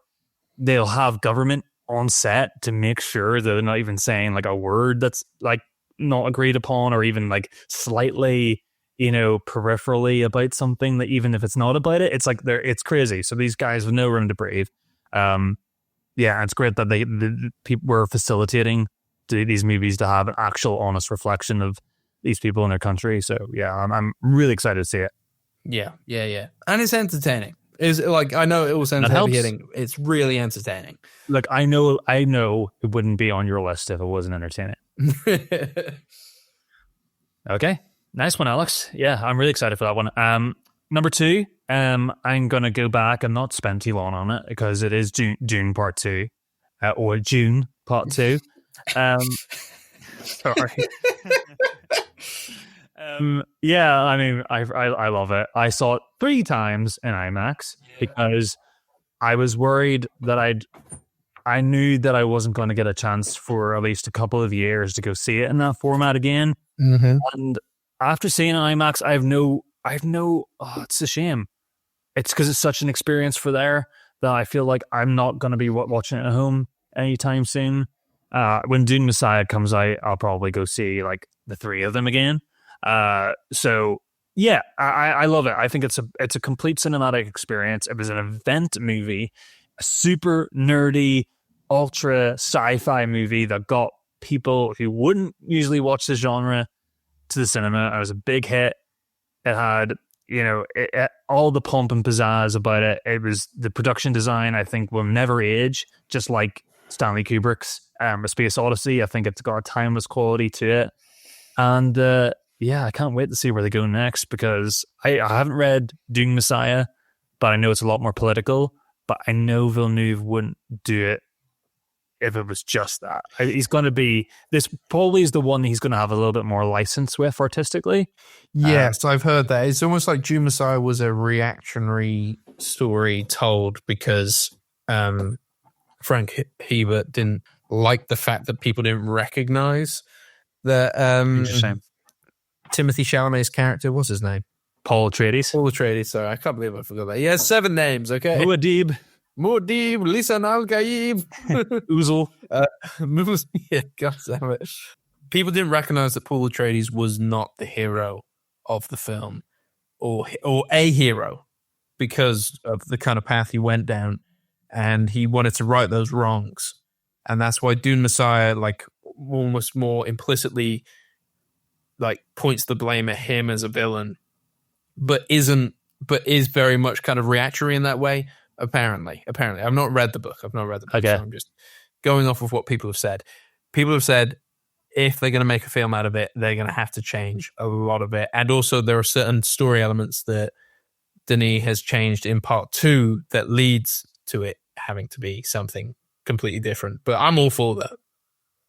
they'll have government on set to make sure they're not even saying like a word that's like not agreed upon, or even like slightly, you know, peripherally about something, that even if it's not about it, it's like it's crazy. So these guys have no room to breathe. Yeah, it's great that the people were facilitating these movies to have an actual honest reflection of these people in their country. So yeah, I'm really excited to see it. Yeah, and it's entertaining. Is like, I know it all sounds heavy hitting. It's really entertaining. Look, I know it wouldn't be on your list if it wasn't entertaining. Okay. Nice one, Alex. Yeah, I'm really excited for that one. Number 2, I'm going to go back and not spend too long on it, because it is Dune Part 2, or June Part 2. Sorry. Yeah, I mean, I love it. I saw it 3 times in IMAX because I was worried that I knew that I wasn't going to get a chance for at least a couple of years to go see it in that format again. Mm-hmm. And after seeing IMAX, I have no, it's a shame. It's because it's such an experience for there that I feel like I'm not going to be watching it at home anytime soon. When Dune Messiah comes out, I'll probably go see like the 3 of them again. So yeah, I love it. I think it's a complete cinematic experience. It was an event movie, a super nerdy, ultra sci-fi movie that got people who wouldn't usually watch the genre to the cinema. It was a big hit. It had, you know, all the pomp and pizzazz about it. It was the production design, I think, will never age, just like Stanley Kubrick's A Space Odyssey. I think it's got a timeless quality to it. And I can't wait to see where they go next, because I haven't read Dune Messiah, but I know it's a lot more political. But I know Villeneuve wouldn't do it if it was just that. He's going to be, this probably is the one he's going to have a little bit more license with artistically. Yes, I've heard that. It's almost like Dune Messiah was a reactionary story told because Frank Herbert didn't like the fact that people didn't recognize that Timothy Chalamet's character, what's his name? Paul Atreides. Paul Atreides, sorry. I can't believe I forgot that. He has 7 names, okay? Muad'Dib. Muad'Dib, Lisan al-Gaib. Uzel. Yeah, God damn it. People didn't recognize that Paul Atreides was not the hero of the film, or a hero, because of the kind of path he went down, and he wanted to right those wrongs. And that's why Dune Messiah, like, almost more implicitly, like, points the blame at him as a villain, but is very much kind of reactionary in that way. Apparently, I've not read the book. Okay. So I'm just going off of what people have said. People have said if they're going to make a film out of it, they're going to have to change a lot of it, and also there are certain story elements that Denis has changed in part 2 that leads to it having to be something completely different. But I'm all for that.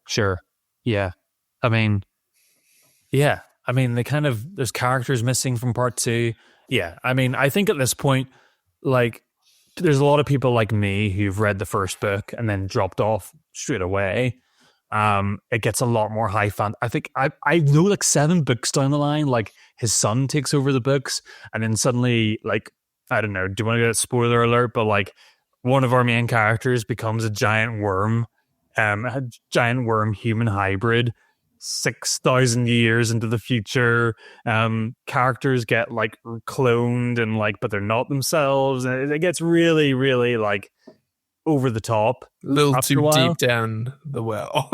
Sure. Yeah. I mean, they kind of, there's characters missing from part 2. Yeah. I mean, I think at this point, like, there's a lot of people like me who've read the first book and then dropped off straight away. It gets a lot more high fan. I think I know, like, 7 books down the line, like, his son takes over the books, and then suddenly, like, I don't know, do you want to get a spoiler alert? But, like, one of our main characters becomes a giant worm human hybrid 6,000 years into the future. Characters get, like, cloned and, like, but they're not themselves, and it gets really, really, like, over the top, a little too deep down the well.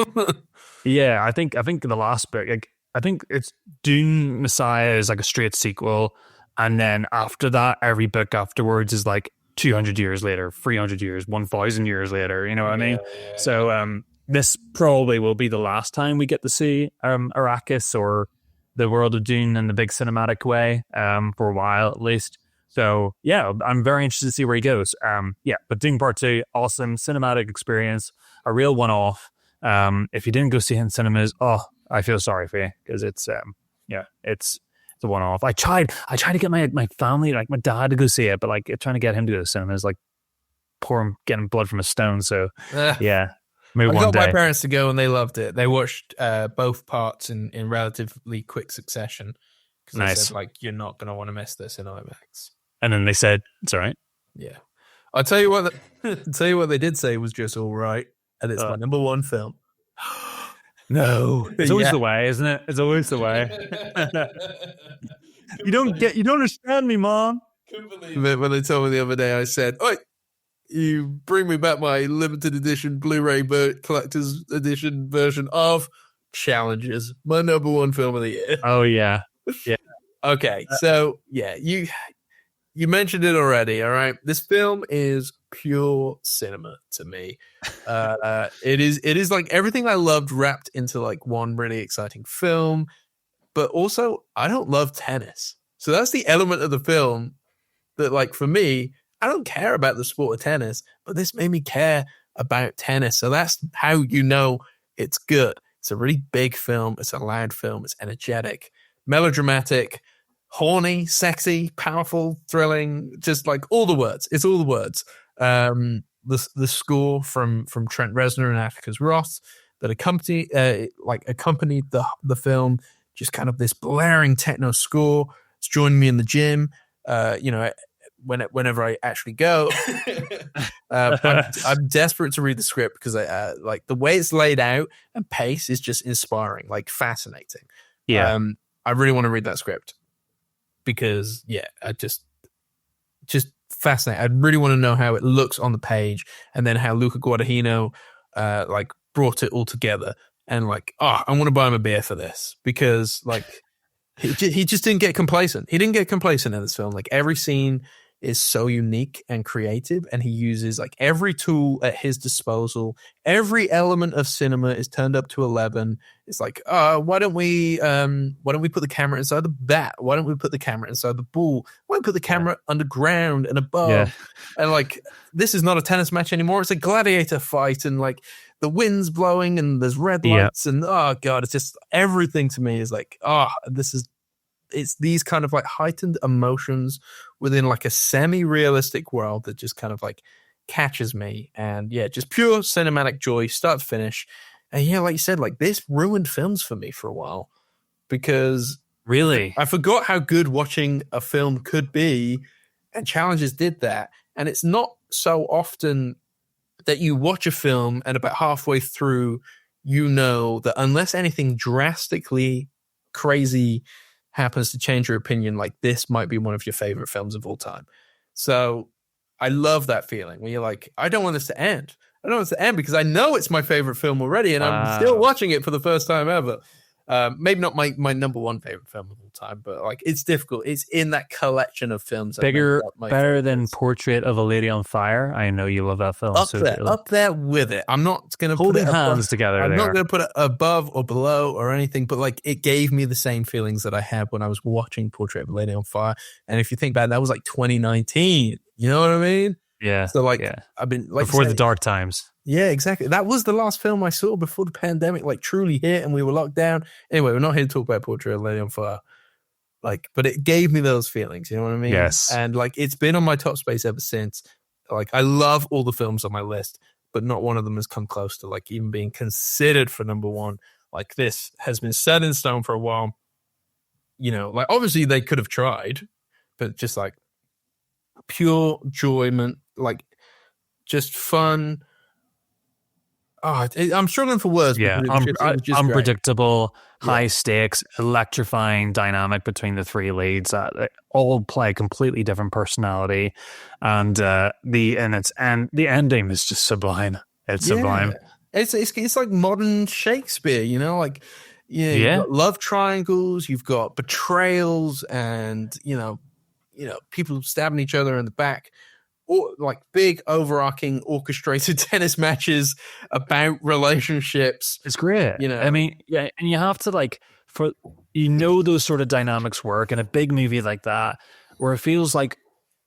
Yeah, I think the last book, like, I think it's Dune Messiah is like a straight sequel, and then after that, every book afterwards is like 200 years later, 300 years, 1,000 years later. You know what I mean? Yeah. So this probably will be the last time we get to see Arrakis or the world of Dune in the big cinematic way for a while at least. So yeah, I'm very interested to see where he goes. But Dune Part 2, awesome cinematic experience, a real one-off. If you didn't go see it in cinemas, I feel sorry for you, because it's a one-off. I tried to get my family, like my dad, to go see it, but like trying to get him to go to the cinemas, like pour him getting blood from a stone. So yeah. Maybe I one got day. my parents to go and they loved it. They watched both parts in relatively quick succession. Because they said, like, you're not going to want to miss this in IMAX. And then they said, it's all right. Yeah. I'll tell you what, they did say was just all right. And it's my number 1 film. No. It's always the way, isn't it? It's always the way. You don't understand me, Mom. When they told me the other day, I said, "Oi, you bring me back my limited edition Blu-ray collector's edition version of Challenges, my number 1 film of the year." Oh, yeah. Yeah. Okay, so, yeah, you mentioned it already, all right? This film is pure cinema to me. It is like everything I loved wrapped into like one really exciting film, but also I don't love tennis. So that's the element of the film that, like, for me, I don't care about the sport of tennis, but this made me care about tennis. So that's how you know it's good. It's a really big film. It's a loud film. It's energetic, melodramatic, horny, sexy, powerful, thrilling, just like all the words. It's all the words. The score from Trent Reznor and Atticus Ross that accompanied the film, just kind of this blaring techno score. It's joining me in the gym. Whenever I actually go, I'm desperate to read the script because I like the way it's laid out and pace is just inspiring, like fascinating. Yeah, I really want to read that script because I just fascinating. I really want to know how it looks on the page, and then how Luca Guadagnino like brought it all together. And like, I want to buy him a beer for this because like he just didn't get complacent. He didn't get complacent in this film. Like every scene is so unique and creative, and he uses like every tool at his disposal. Every element of cinema is turned up to 11. It's like, why don't we put the camera inside the bat? Why don't we put the camera inside the ball? Why don't we put the camera underground and above? Yeah. And like, this is not a tennis match anymore. It's a gladiator fight, and like the wind's blowing and there's red lights, and oh god, it's just everything to me is like, it's these kind of like heightened emotions within like a semi-realistic world that just kind of like catches me. And yeah, just pure cinematic joy, start to finish. And yeah, like you said, like this ruined films for me for a while, because really I forgot how good watching a film could be, and Challenges did that. And it's not so often that you watch a film and about halfway through, you know that unless anything drastically crazy happens to change your opinion, like this might be one of your favorite films of all time. So I love that feeling when you're like, I don't want this to end. I don't want this to end because I know it's my favorite film already, and I'm still watching it for the first time ever. Maybe not my number one favorite film of all time, but like it's difficult. It's in that collection of films. Better than Portrait of a Lady on Fire. I know you love that film. Up there with it. I'm not going to put it hands together. I'm not going to put it above or below or anything, but like it gave me the same feelings that I had when I was watching Portrait of a Lady on Fire. And if you think back, that was like 2019. You know what I mean? Yeah. So like, I've been like before the dark times. Yeah, exactly. That was the last film I saw before the pandemic like truly hit and we were locked down. Anyway, we're not here to talk about Portrait of a Lady on Fire. Like, but it gave me those feelings, you know what I mean? Yes. And like, it's been on my top space ever since. Like, I love all the films on my list, but not one of them has come close to like even being considered for number one. Like, this has been set in stone for a while. You know, like obviously they could have tried, but just like pure enjoyment, like just fun. I'm struggling for words. Yeah, unpredictable, high stakes, electrifying dynamic between the three leads that all play completely different personality, and the ending is just sublime. It's sublime. It's like modern Shakespeare, you know, like you've got love triangles, you've got betrayals, and you know people stabbing each other in the back. Or like big overarching orchestrated tennis matches about relationships. It's great. You know, I mean, yeah, and you have to like those sort of dynamics work in a big movie like that, where it feels like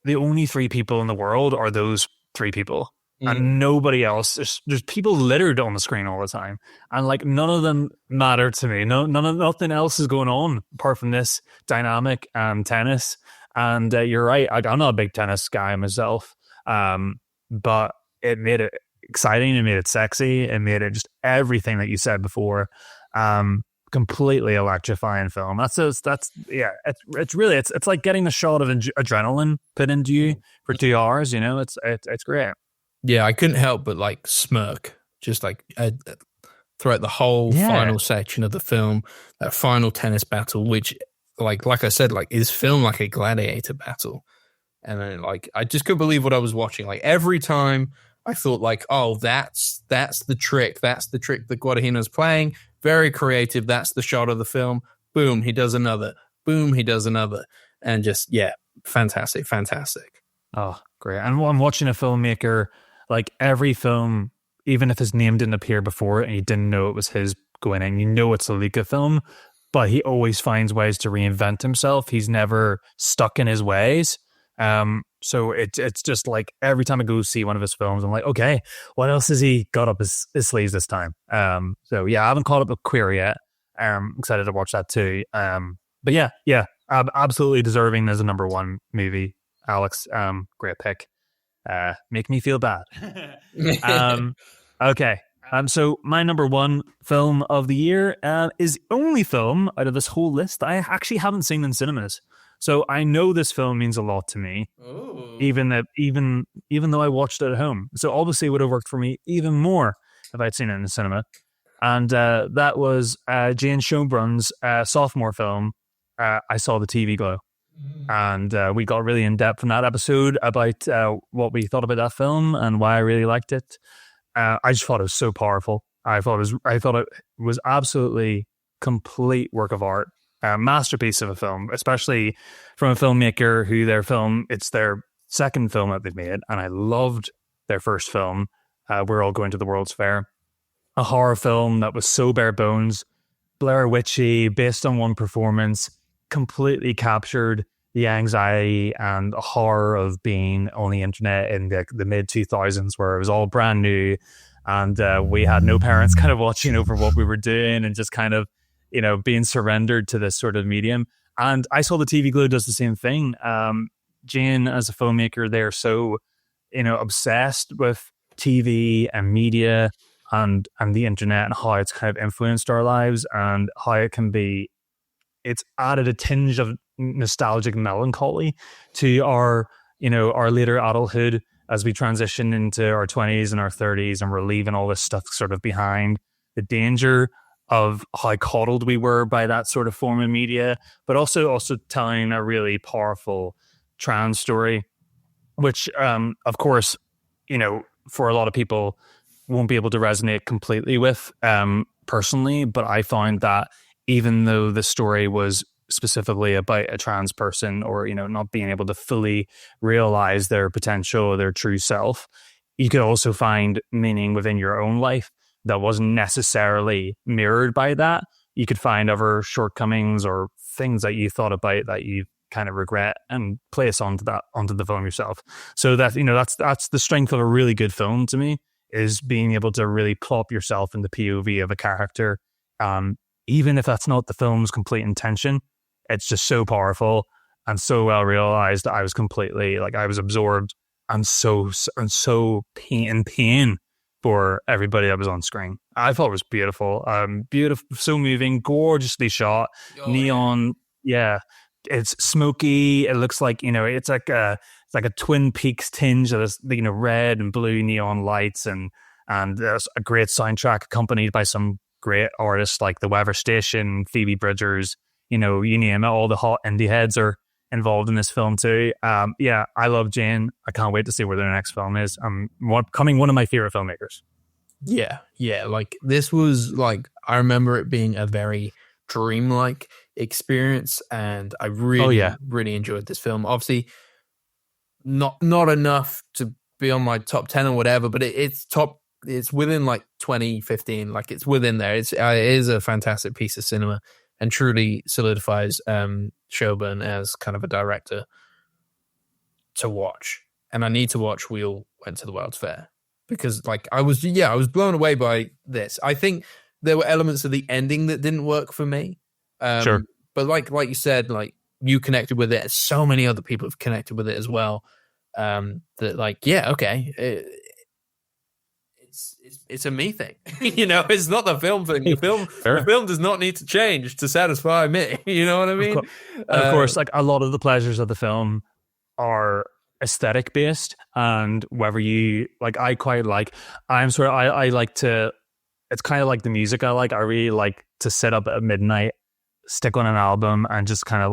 the only three people in the world are those three people, and nobody else. There's people littered on the screen all the time, and like none of them matter to me. Nothing else is going on apart from this dynamic and tennis. And you're right. I'm not a big tennis guy myself, but it made it exciting. It made it sexy. It made it just everything that you said before. Completely electrifying film. It's really like getting a shot of adrenaline put into you for 2 hours. You know, it's great. Yeah, I couldn't help but like smirk, just like throughout the whole final section of the film, that final tennis battle, which. Like I said, like is filmed like a gladiator battle, and then like I just couldn't believe what I was watching. Like every time I thought, like, oh, that's the trick that Guadagnino's playing. Very creative. That's the shot of the film. Boom, he does another. Boom, he does another, and just fantastic. Oh, great! And I'm watching a filmmaker like every film, even if his name didn't appear before and you didn't know it was his going in, you know it's a Leica film. But he always finds ways to reinvent himself. He's never stuck in his ways. So it's just like every time I go see one of his films, I'm like, okay, what else has he got up his sleeves this time? So yeah, I haven't caught up with Queer yet. I'm excited to watch that too. But yeah, absolutely deserving as a number one movie. Alex, great pick. Make me feel bad. Okay. So my number one film of the year is the only film out of this whole list that I actually haven't seen in cinemas. So I know this film means a lot to me, even though I watched it at home. So obviously it would have worked for me even more if I'd seen it in the cinema. And that was Jane Schoenbrun's sophomore film, I Saw the TV Glow. And we got really in depth in that episode about what we thought about that film and why I really liked it. I just thought it was so powerful. I thought it was absolutely complete work of art, a masterpiece of a film, especially from a filmmaker who it's their second film that they've made, and I loved their first film, We're All Going to the World's Fair. A horror film that was so bare bones, Blair Witchy, based on one performance, completely captured the anxiety and horror of being on the internet in the mid-2000s, where it was all brand new, and we had no parents kind of watching over what we were doing and just kind of, being surrendered to this sort of medium. And I Saw the TV Glue does the same thing. Jane, as a filmmaker, they're so, obsessed with TV and media and the internet and how it's kind of influenced our lives and how it's added a tinge of nostalgic melancholy to our later adulthood as we transition into our 20s and our 30s, and we're leaving all this stuff sort of behind. The danger of how coddled we were by that sort of form of media, but also telling a really powerful trans story, which of course, for a lot of people won't be able to resonate completely with personally, but I found that even though the story was specifically about a trans person, or not being able to fully realize their potential, their true self, you could also find meaning within your own life that wasn't necessarily mirrored by that. You could find other shortcomings or things that you thought about that you kind of regret and place onto the film yourself. So that that's the strength of a really good film to me, is being able to really plop yourself in the POV of a character, even if that's not the film's complete intention. It's just so powerful and so well realized that I was completely I was absorbed and so pain for everybody that was on screen. I thought it was beautiful, so moving, gorgeously shot, neon. Yeah, it's smoky. It looks like it's like a Twin Peaks tinge of this, red and blue neon lights, and there's a great soundtrack accompanied by some great artists like the Weather Station, Phoebe Bridgers. You name it, all the hot indie heads are involved in this film too. Yeah, I love Jane. I can't wait to see where their next film is. Becoming one of my favorite filmmakers. Yeah. This was I remember it being a very dreamlike experience, and I really enjoyed this film. Obviously, not enough to be on my top 10 or whatever, but it's within 2015. It's within there. It is a fantastic piece of cinema, and truly solidifies Sherburne as kind of a director to watch. And I need to watch We All Went to the World's Fair, because I was blown away by this. I think there were elements of the ending that didn't work for me. Sure. But like you said, you connected with it. So many other people have connected with it as well. It's a me thing. It's not the film thing. The film does not need to change to satisfy me. You know what I mean? Of course, a lot of the pleasures of the film are aesthetic based, and whether you I like to, it's kind of like the music I like. I really like to sit up at midnight, stick on an album, and just kind of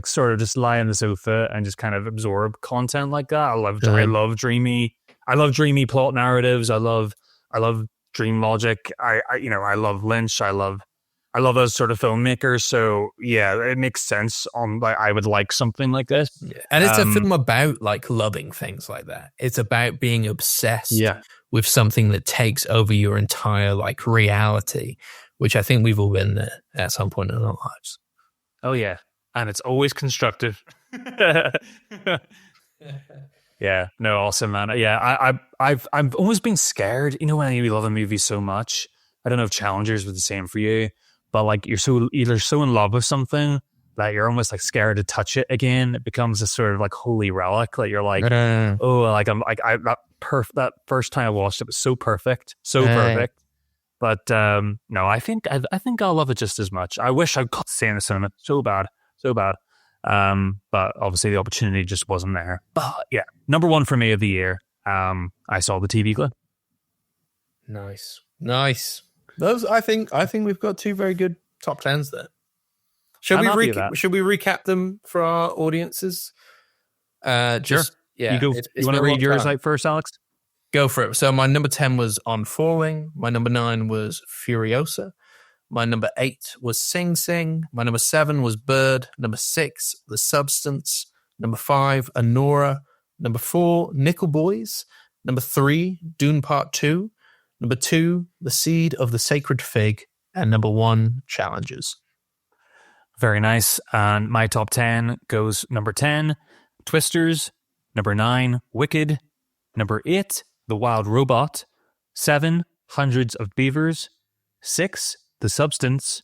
sort of just lie on the sofa and just kind of absorb content like that. I love dreamy plot narratives. I love dream logic. I love Lynch. I love those sort of filmmakers. So yeah, it makes sense. I would like something like this. Yeah. And it's a film about loving things like that. It's about being obsessed with something that takes over your entire reality, which I think we've all been there at some point in our lives. Oh yeah, and it's always constructive. Yeah, no, awesome, man. Yeah, I've always been scared. When you love a movie so much, I don't know if Challengers was the same for you, but you're so in love with something that you're almost scared to touch it again. It becomes a sort of holy relic. You're that first time I watched it was so perfect, perfect. But no, I think I'll love it just as much. I wish I got to see it in the cinema so bad. But obviously the opportunity just wasn't there. But yeah, number one for me of the year, I Saw the TV Glue. Nice. Those, I think we've got two very good top 10s there. Should we recap them for our audiences? Sure. Yeah. You want to read yours out first, Alex? Go for it. So my number 10 was On Falling. My number 9 was Furiosa. My number 8 was Sing Sing. My number 7 was Bird. Number 6, The Substance. Number 5, Anora. Number 4, Nickel Boys. Number 3, Dune Part 2. Number 2, The Seed of the Sacred Fig. And number 1, Challengers. Very nice. And my top 10 goes number 10, Twisters. Number 9, Wicked. Number 8, The Wild Robot. 7, Hundreds of Beavers. 6, The Substance.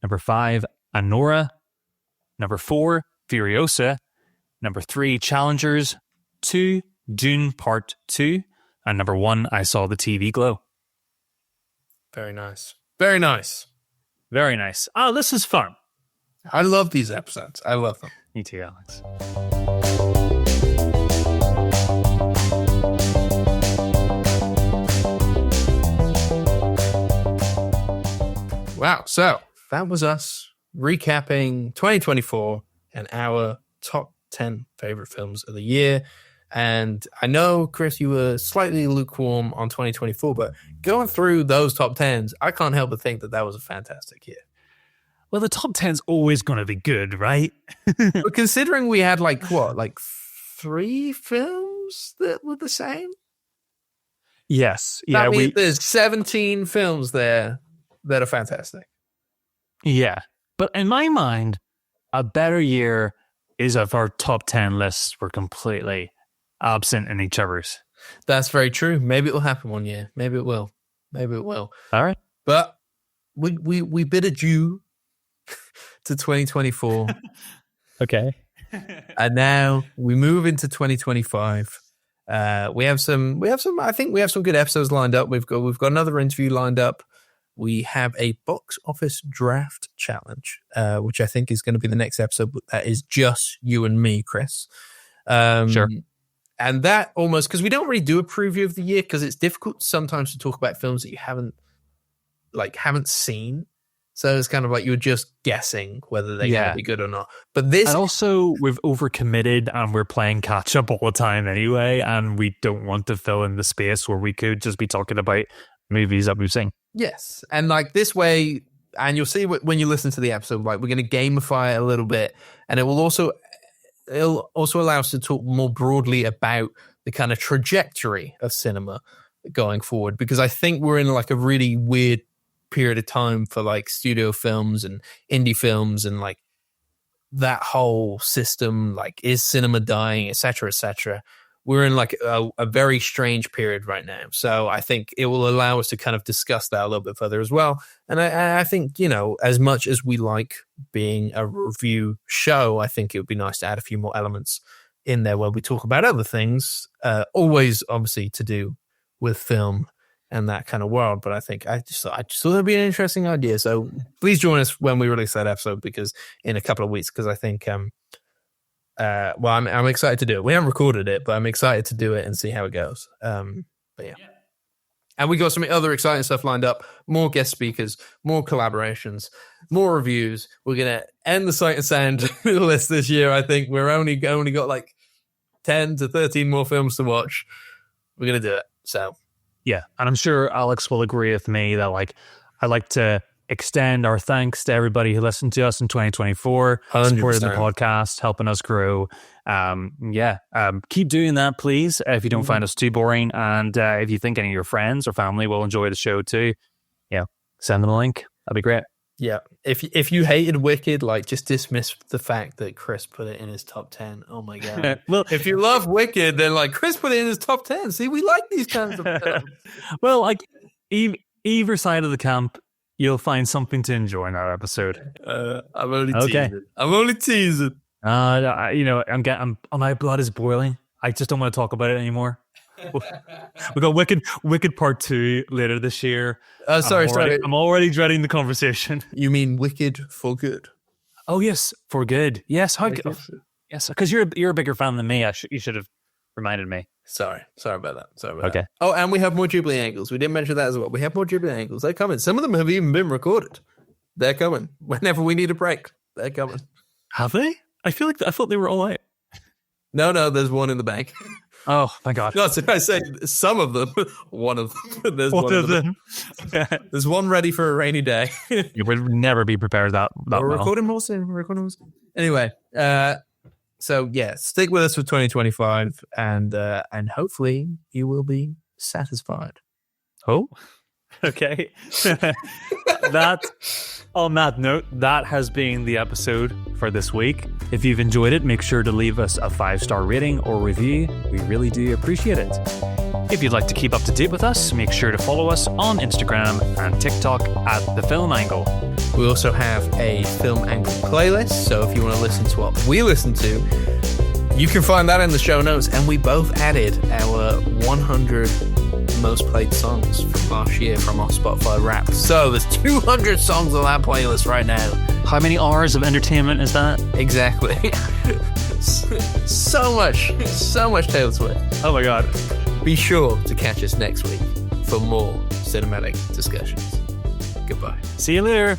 Number 5, Anora. Number 4, Furiosa. Number 3, Challengers. 2, Dune Part 2. And number 1, I Saw the TV Glow. Very nice. Very nice. Very nice. Oh, this is fun. I love these episodes. I love them. Me too, Alex. Wow. So that was us recapping 2024 and our top 10 favorite films of the year. And I know, Chris, you were slightly lukewarm on 2024, but going through those top 10s, I can't help but think that that was a fantastic year. Well, the top 10's always going to be good, right? But considering we had like 3 films that were the same? Yes. Yeah. There's 17 films there that are fantastic. Yeah. But in my mind, a better year is if our top 10 lists were completely absent in each other's. That's very true. Maybe it will happen one year. Maybe it will. Maybe it will. All right. But we bid adieu to 2024. Okay. And now we move into 2025. We have some I think we have some good episodes lined up. We've got another interview lined up. We have a box office draft challenge, which I think is going to be the next episode. That is just you and me, Chris. Sure. And that almost, because we don't really do a preview of the year, because it's difficult sometimes to talk about films that you haven't seen. So it's kind of like you're just guessing whether they're going to be good or not. But this, and also we've overcommitted and we're playing catch up all the time anyway, and we don't want to fill in the space where we could just be talking about movies that we've seen. Yes, and like this way, and you'll see when you listen to the episode, like we're going to gamify it a little bit, and it'll also allow us to talk more broadly about the kind of trajectory of cinema going forward, because I think we're in like a really weird period of time for like studio films and indie films, and like that whole system, like, is cinema dying, etc., etc. We're in like a very strange period right now. So I think it will allow us to kind of discuss that a little bit further as well. And I think, you know, as much as we like being a review show, I think it would be nice to add a few more elements in there where we talk about other things, always obviously to do with film and that kind of world. But I think I just thought it'd be an interesting idea. So please join us when we release that episode, because in a couple of weeks, because I think, I'm excited to do it. We haven't recorded it, but I'm excited to do it and see how it goes. But yeah. And we got some other exciting stuff lined up, more guest speakers, more collaborations, more reviews. We're going to end the Sight and Sound list this year. I think we're only got like 10 to 13 more films to watch. We're going to do it. So yeah. And I'm sure Alex will agree with me that like I like to extend our thanks to everybody who listened to us in 2024, 100%. supported the podcast, helping us grow. Keep doing that, please, if you don't find us too boring. And if you think any of your friends or family will enjoy the show too, send them a link. That'd be great. Yeah. If you hated Wicked, like, just dismiss the fact that Chris put it in his top 10. Oh my God. Well, if you love Wicked, then like Chris put it in his top 10. See, we like these kinds of films. Well, like either side of the camp, you'll find something to enjoy in that episode. I'm only teasing. My blood is boiling. I just don't want to talk about it anymore. We got Wicked Part 2 later this year. Sorry. I'm already dreading the conversation. You mean Wicked for Good? Oh yes, for good. Yes, yes, because you're a bigger fan than me. You should have reminded me. Sorry about that. Okay. Oh, and we have more Jubilee angles. We didn't mention that as well. We have more Jubilee angles. They're coming. Some of them have even been recorded. They're coming. Whenever we need a break, they're coming. Have they? I thought they were all out. No, there's one in the bank. Oh my God. No, so I say some of them. One of them. There's one of them. There's one ready for a rainy day. You would never be prepared that We're well. recording more soon. Anyway, So yeah, stick with us for 2025, and hopefully you will be satisfied. Oh, okay. On that note, that has been the episode for this week. If you've enjoyed it, make sure to leave us a 5-star rating or review. We really do appreciate it. If you'd like to keep up to date with us, make sure to follow us on Instagram and TikTok at The Film Angle. We also have a Film Angle playlist, so if you want to listen to what we listen to, you can find that in the show notes. And we both added our 100 most played songs from last year from our Spotify Wrapped. So there's 200 songs on that playlist right now. How many hours of entertainment is that? Exactly. so much Taylor Swift. Oh my god. Be sure to catch us next week for more cinematic discussions. Goodbye. See you later.